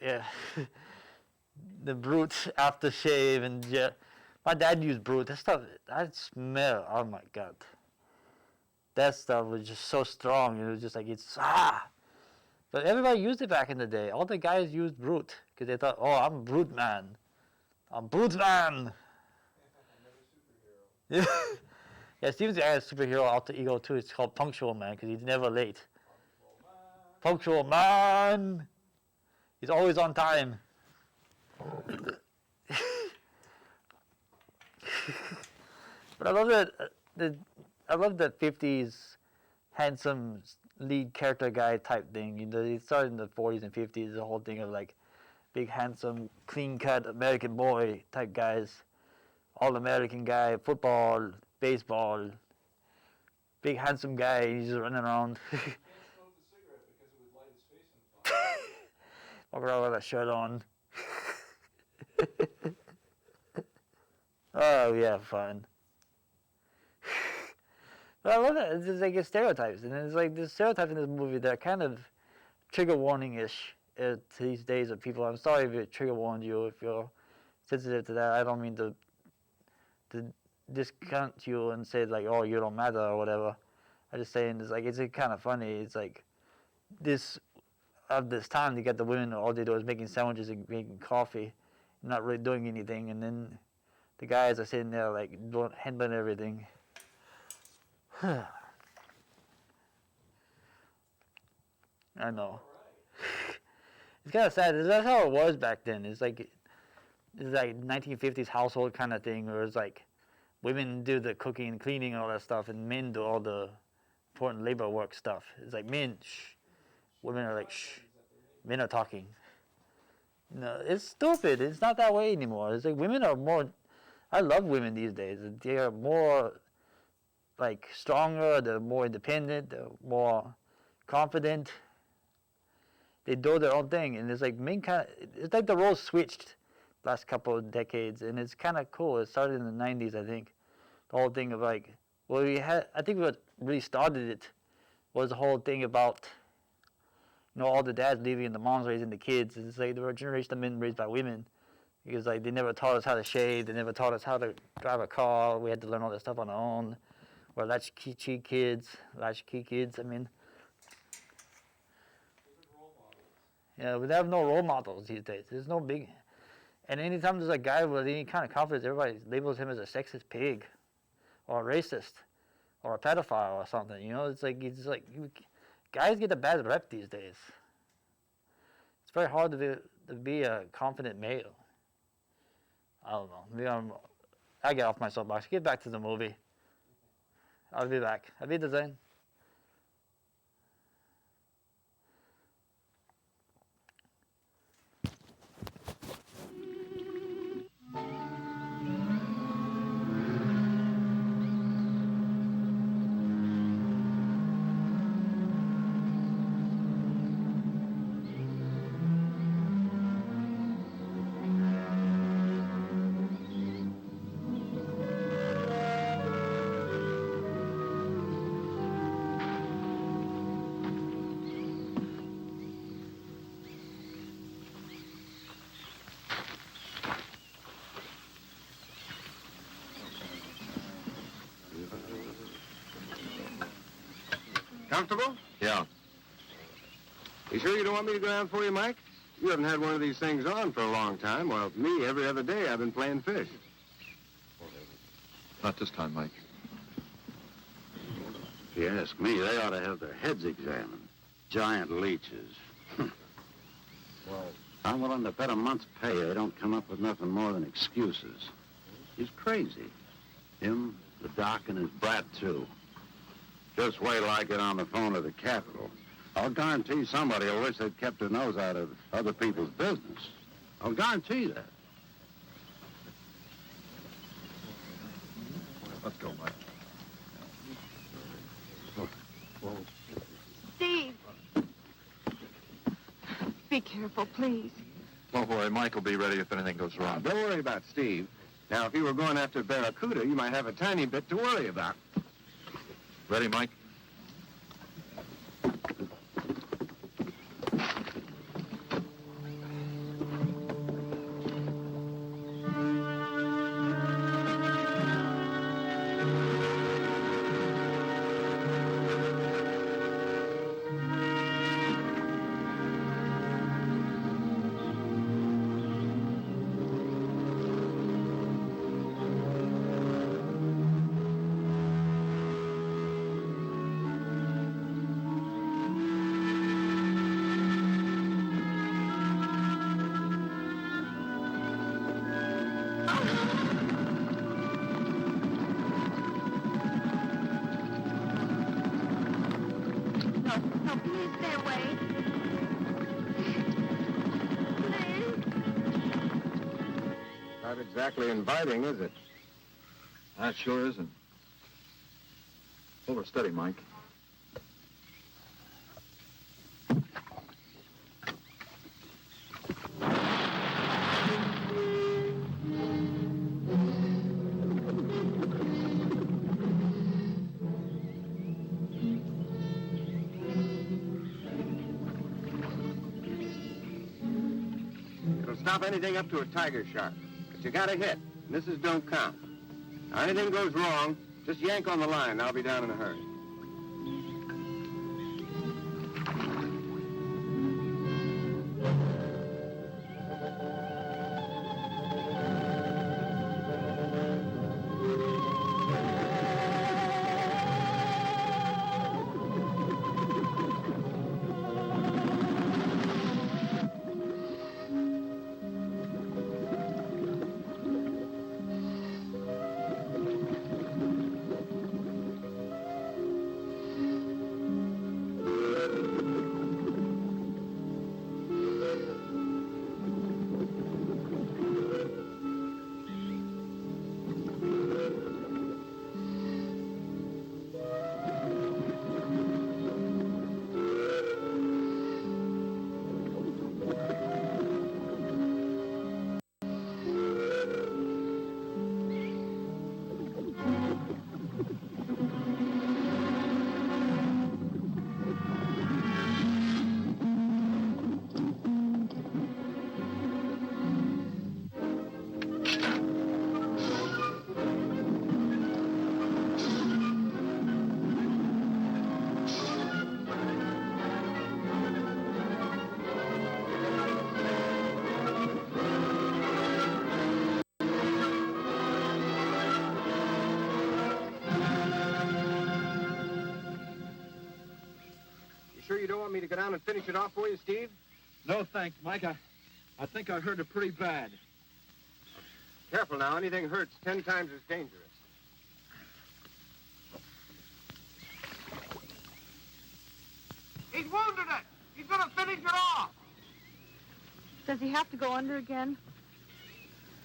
yeah, the brute aftershave, and yeah, my dad used brute. That stuff, that smell, oh my God. That stuff was just so strong. It was just like, it's, But everybody used it back in the day. All the guys used brute, because they thought, oh, I'm brute man. I'm brute man. Yeah, yeah. Steven's got a superhero alter ego too. It's called Punctual Man because he's never late. Punctual Man. He's always on time. But I love that. I love that 50s handsome lead character guy type thing. You know, it started in the 40s and 50s. The whole thing of like big, handsome, clean-cut American boy type guys. All-American guy, football, baseball, big handsome guy, he's just running around. Walk around with a shirt on. Oh, yeah, fun. But I love that. It's just like stereotypes. And it's like the stereotypes in this movie that are kind of trigger warning-ish these days of people. I'm sorry if it trigger warned you, if you're sensitive to that. I don't mean to discount you and say like, oh, you don't matter or whatever. I'm just saying it's like it's kind of funny. It's like this time to get the women, all they do is making sandwiches and making coffee, not really doing anything, and then the guys are sitting there like handling everything. I know. It's kind of sad. That's how it was back then. It's like 1950s household kind of thing, where it's like women do the cooking and cleaning and all that stuff, and men do all the important labor work stuff. It's like men, shh. Women are like, shh. Men are talking. No, it's stupid. It's not that way anymore. It's like women are more. I love women these days. They are more like stronger. They're more independent. They're more confident. They do their own thing, and it's like men it's like the roles switched last couple of decades, and it's kind of cool. It started in the 90s, I think. The whole thing of like, well, I think what really started it was the whole thing about, all the dads leaving and the moms raising the kids. It's like there were a generation of men raised by women, because like they never taught us how to shave, they never taught us how to drive a car. We had to learn all that stuff on our own. We're latchkey kids. I mean, yeah, we have no role models these days. There's no big, and anytime there's a guy with any kind of confidence, everybody labels him as a sexist pig, or a racist, or a pedophile or something. It's like guys get a bad rep these days. It's very hard to be a confident male. I don't know. Maybe I get off my soapbox. Get back to the movie. I'll be back. I'll be the same. Comfortable? Yeah. You sure you don't want me to go down for you, Mike? You haven't had one of these things on for a long time. Well, me, every other day I've been playing fish. Not this time, Mike. If you ask me, they ought to have their heads examined. Giant leeches. Well, I'm willing to bet a month's pay they don't come up with nothing more than excuses. He's crazy. Him, the doc, and his brat, too. Just wait till I get on the phone to the Capitol. I'll guarantee somebody will wish they'd kept their nose out of other people's business. I'll guarantee that. Let's go, Mike. Steve! Be careful, please. Don't worry, Mike will be ready if anything goes wrong. Don't worry about Steve. Now, if you were going after Barracuda, you might have a tiny bit to worry about. Ready, Mike? No, please stay away. Please. Not exactly inviting, is it? That sure isn't. Hold her steady, Mike. It'll stop anything up to a tiger shark. you got a hit. Misses don't count. Now, anything goes wrong, just yank on the line. I'll be down in a hurry. Sure you don't want me to go down and finish it off for you, Steve? No, thanks, Mike. I think I hurt it pretty bad. Careful now. Anything hurts 10 times as dangerous. He's wounded it. He's gonna finish it off. Does he have to go under again?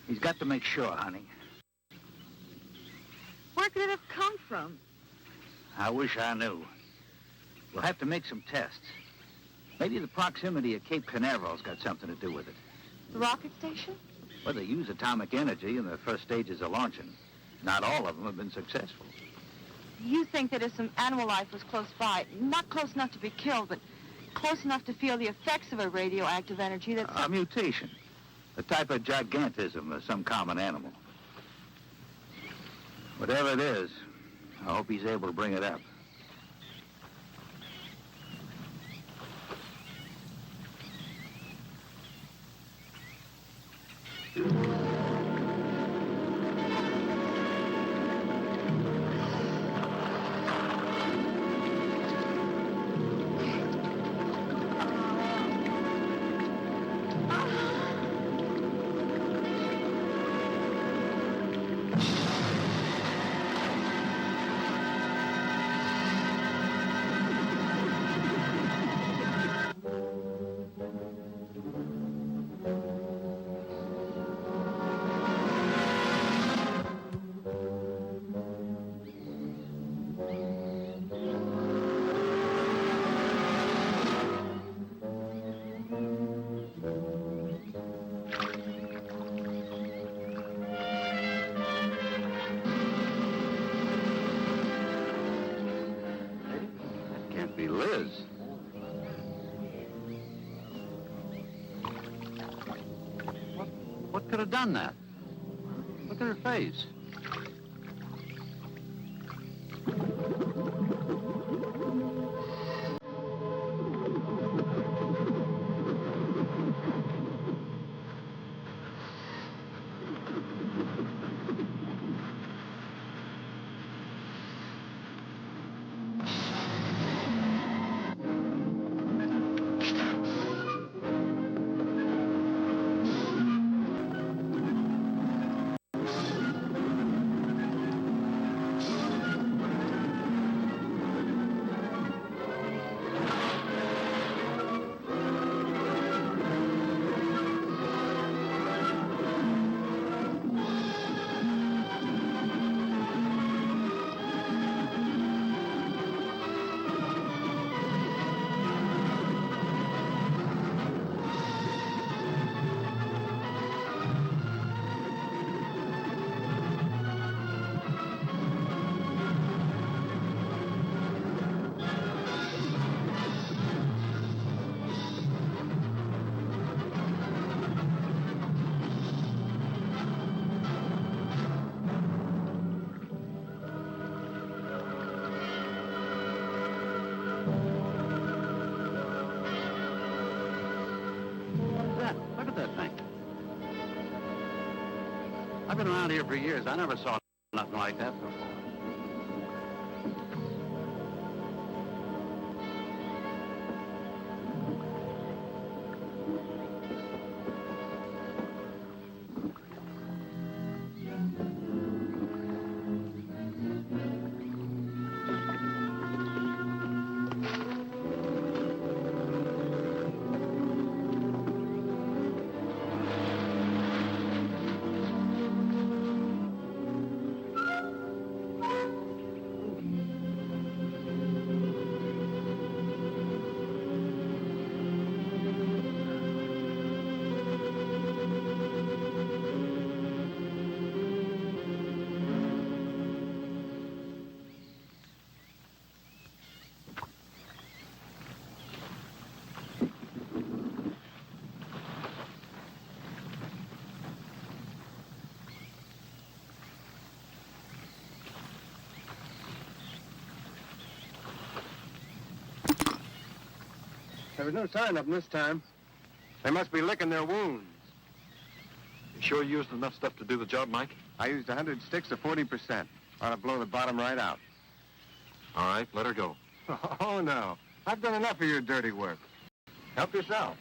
He's got to make sure, honey. Where could it have come from? I wish I knew. We'll have to make some tests. Maybe the proximity of Cape Canaveral's got something to do with it. The rocket station? Well, they use atomic energy in the first stages of launching. Not all of them have been successful. You think that if some animal life was close by, not close enough to be killed, but close enough to feel the effects of a radioactive energy that's... A mutation. A type of gigantism of some common animal. Whatever it is, I hope he's able to bring it up. Liz. What could have done that? Look at her face. been around here for years. I never saw nothing like that before. There was no sign of them this time. They must be licking their wounds. You sure you used enough stuff to do the job, Mike? I used 100 sticks of 40%. Ought to blow the bottom right out. All right, let her go. Oh, no. I've done enough of your dirty work. Help yourself.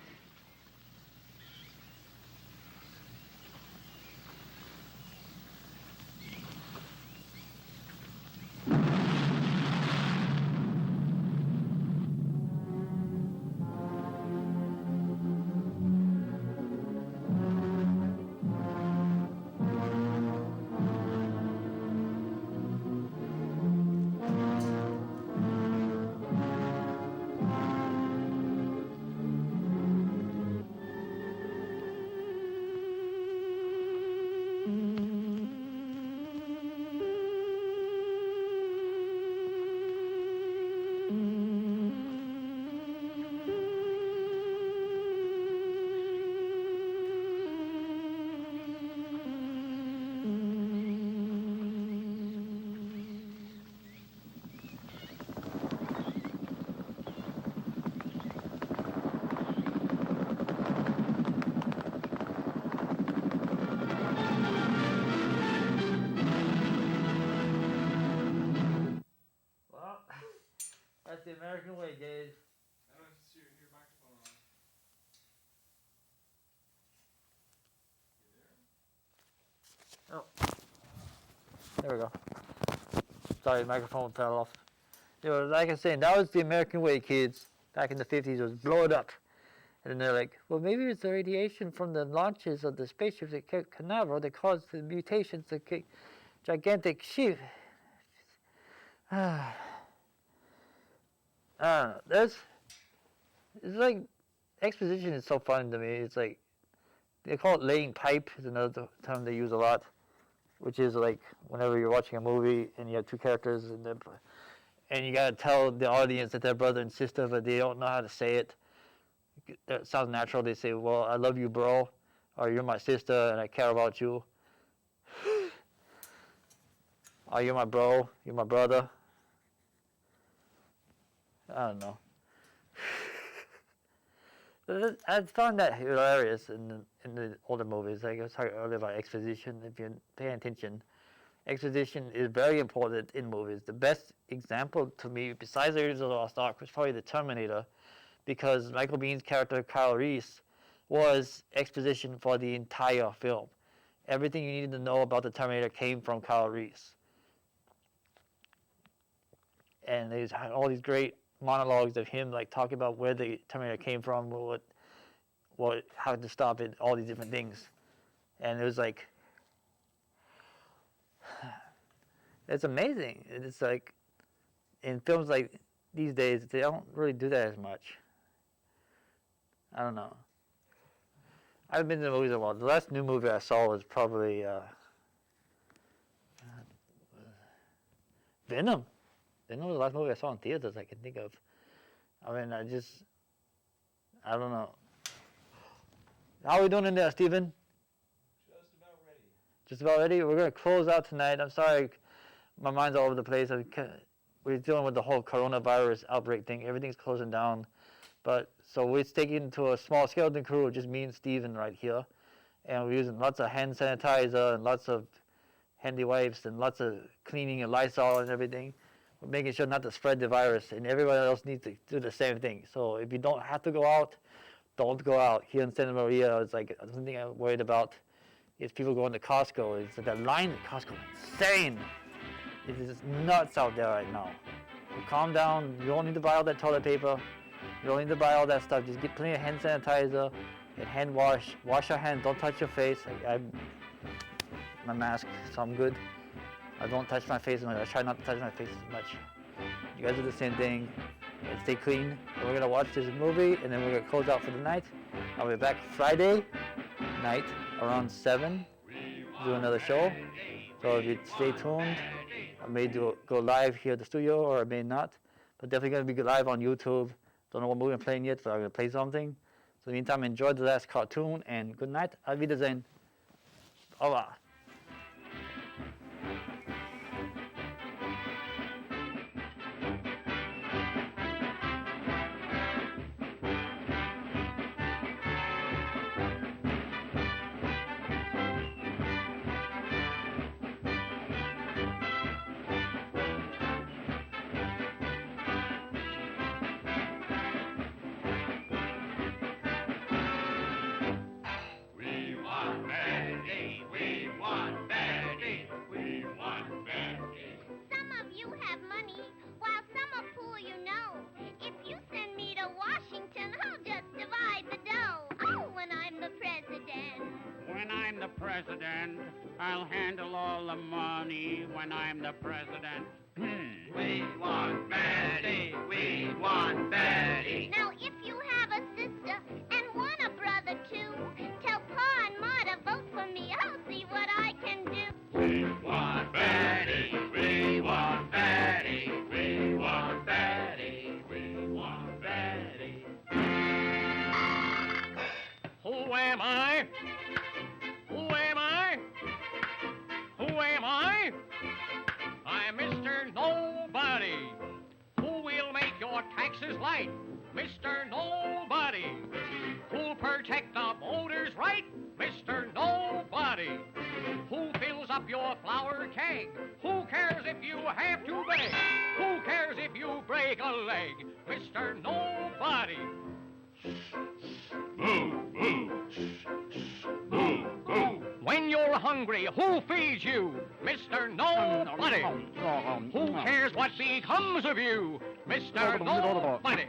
Well, that's the American way, Dave. I don't see your microphone on. There we go. Sorry, the microphone fell off. You know, like I was saying, that was the American way, kids. Back in the 50s, was blow it up. And then they're like, well, maybe it's the radiation from the launches of the spaceships at Cape Canaveral that caused the mutations to gigantic shift. I don't know. It's like, exposition is so fun to me. It's like, they call it laying pipe, is another term they use a lot, which is like whenever you're watching a movie and you have two characters and you gotta tell the audience that they're brother and sister, but they don't know how to say it. That sounds natural. They say, well, I love you, bro, or you're my sister and I care about you. Or you're my bro, you're my brother. I don't know. I found that hilarious in the older movies. Like I was talking earlier about exposition. If you're paying attention, exposition is very important in movies. The best example to me, besides Raiders of the Lost Ark, was probably The Terminator, because Michael Biehn's character, Kyle Reese, was exposition for the entire film. Everything you needed to know about the Terminator came from Kyle Reese. And there's all these great monologues of him like talking about where the Terminator came from, how to stop it, all these different things. And it was like, it's amazing. It's like, in films like these days, they don't really do that as much. I don't know. I haven't been to the movies in a while. The last new movie I saw was probably Venom. Venom was the last movie I saw in theaters I can think of. I mean, I don't know. How are we doing in there, Steven? Just about ready. Just about ready? We're going to close out tonight. I'm sorry, my mind's all over the place. We're dealing with the whole coronavirus outbreak thing. Everything's closing down. But so we're sticking to a small skeleton crew, just me and Steven right here. and we're using lots of hand sanitizer and lots of handy wipes and lots of cleaning and Lysol and everything. We're making sure not to spread the virus, and everyone else needs to do the same thing. So if you don't have to go out, don't go out. Here in Santa Maria, it's like something I'm worried about is people going to Costco. It's that line at Costco is insane. It is nuts out there right now. So calm down. You don't need to buy all that toilet paper. You don't need to buy all that stuff. Just get plenty of hand sanitizer and hand wash. Wash your hands. Don't touch your face. I'm my mask, so I'm good. I don't touch my face much. I try not to touch my face as much. You guys do the same thing. And stay clean. And we're gonna watch this movie, and then we're gonna close out for the night. I'll be back Friday night around 7 to do another show. So if you stay tuned, I may go live here at the studio, or I may not. But definitely gonna be live on YouTube. Don't know what movie I'm playing yet, but I'm gonna play something. So in the meantime, enjoy the last cartoon, and good night. Auf Wiedersehen. Au revoir. President, I'll handle all the money when I'm the president. We want Betty, we want Betty. Now if you have a sister and want a brother too, tell Pa and Ma to vote for me. I'll see what I can do. We want Betty, we want Betty, we want Betty, we want Betty. Who am I? Who am I? Who am I? I'm Mr. Nobody. Who will make your taxes light? Mr. Nobody. Who'll protect the voters' right? Mr. Nobody. Who fills up your flour keg? Who cares if you have to beg? Who cares if you break a leg? Mr. Nobody. Boo, boo. Boo, boo. When you're hungry, who feeds you? Mr. Nobody. Who cares what becomes of you? Mr. Nobody.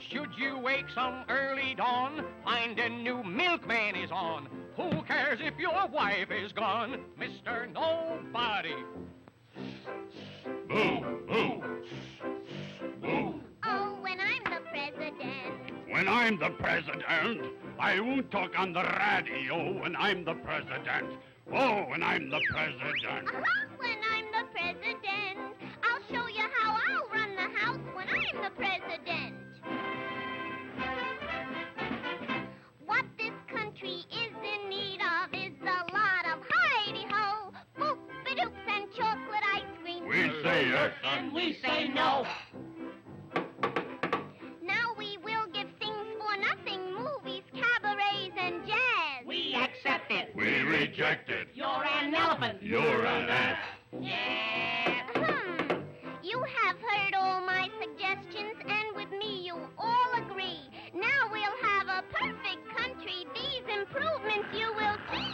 Should you wake some early dawn, find a new milkman is on. Who cares if your wife is gone? Mr. Nobody. Boo, boo. Boo. Oh, when I'm the president. When I'm the president, I won't talk on the radio when I'm the president. Oh, when I'm the president. When I'm the president. I'll show you how I'll run the house when I'm the president. What this country is in need of is a lot of hidey-ho, boop-a-doops and chocolate ice cream. We say yes. And we say no. Now we will give things for nothing, movies, cabarets, and jazz. We accept it. We reject it. You're an elephant. You're an ass. Yeah. You have heard all my suggestions, and with me you all agree. Now we'll have a perfect country. These improvements you will see.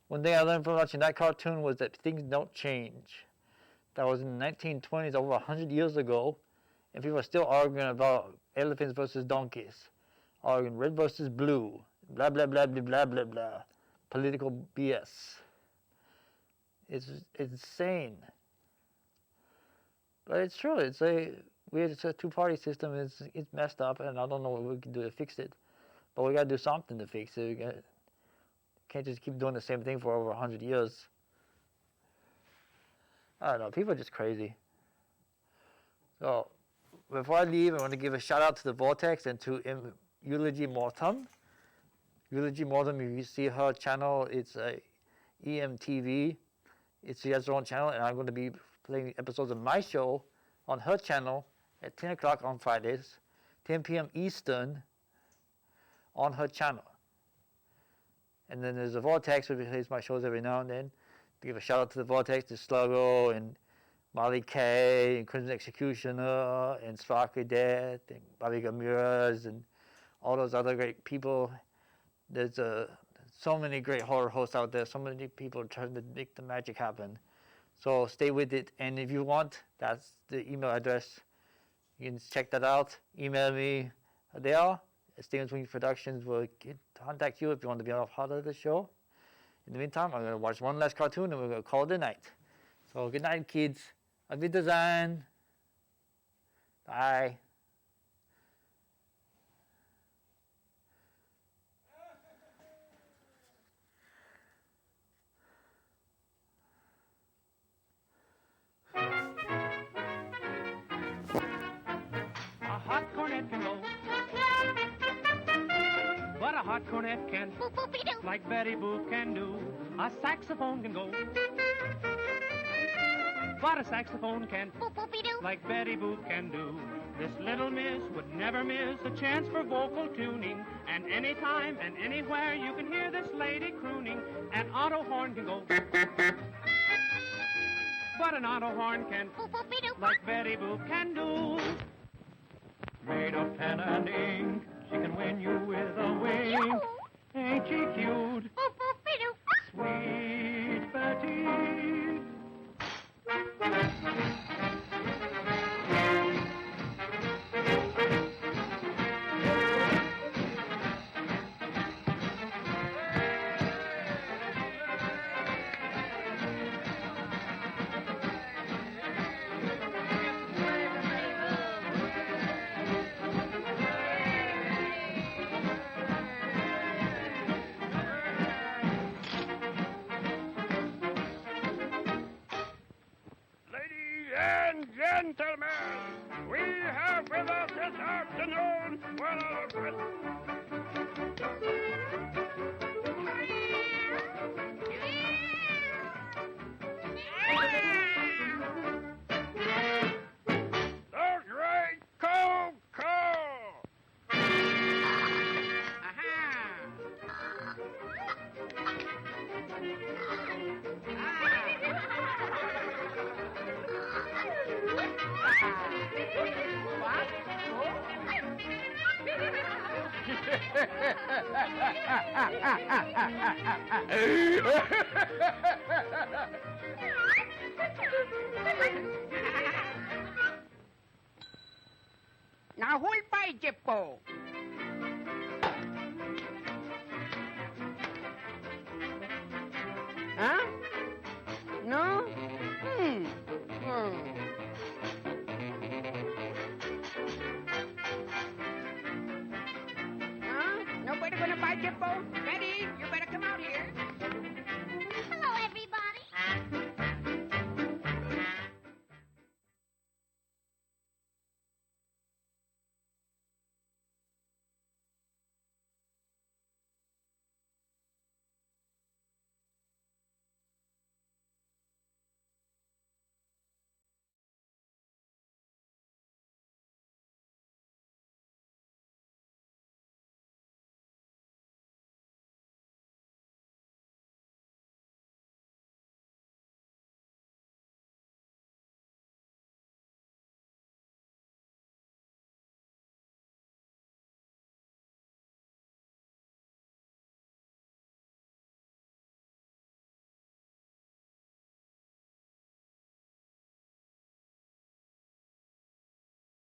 One thing I learned from watching that cartoon was that things don't change. That was in the 1920s, over 100 years ago, and people are still arguing about elephants versus donkeys, arguing red versus blue, blah, blah, blah, blah, blah, blah, blah. Political BS. It's insane. But it's true. It's a two-party system. It's messed up, and I don't know what we can do to fix it. But we got to do something to fix it. Can't just keep doing the same thing for over 100 years. I don't know. People are just crazy. So, before I leave, I want to give a shout out to the Vortex and to Eulogy Mortem. Eulogy Mortem, if you see her channel, it's EMTV. She has her own channel, and I'm going to be playing episodes of my show on her channel at 10 o'clock on Fridays, 10 p.m. Eastern, on her channel. And then there's the Vortex, which plays my shows every now and then. To give a shout out to the Vortex, to Sluggo, and Molly Kay, and Crimson Executioner, and Sparkly Death, and Bobby Gamuras, and all those other great people. There's so many great horror hosts out there, so many people trying to make the magic happen. So stay with it, and if you want, that's the email address. You can check that out. Email me there. Steven Swing Productions will contact you if you want to be a part of the show. In the meantime, I'm going to watch one last cartoon, and we're going to call it a night. So good night, kids. Auf Wiedersehen. Bye. A hot cornet can go, but a hot cornet can't, like Betty Boop can do. A saxophone can go, but a saxophone can't, like Betty Boop can do. This little miss would never miss a chance for vocal tuning, and anytime and anywhere you can hear this lady crooning. An auto horn can go, but an auto horn can't, like Betty Boop can do. Made of pen and ink, she can win you with a wink. Ain't she cute? Sweet Betty. Gentlemen, we have with us this afternoon one of the great Coco. Now hold by, Jippo. Huh? No? Huh? Nobody gonna buy Jippo? Betty, you better come out here.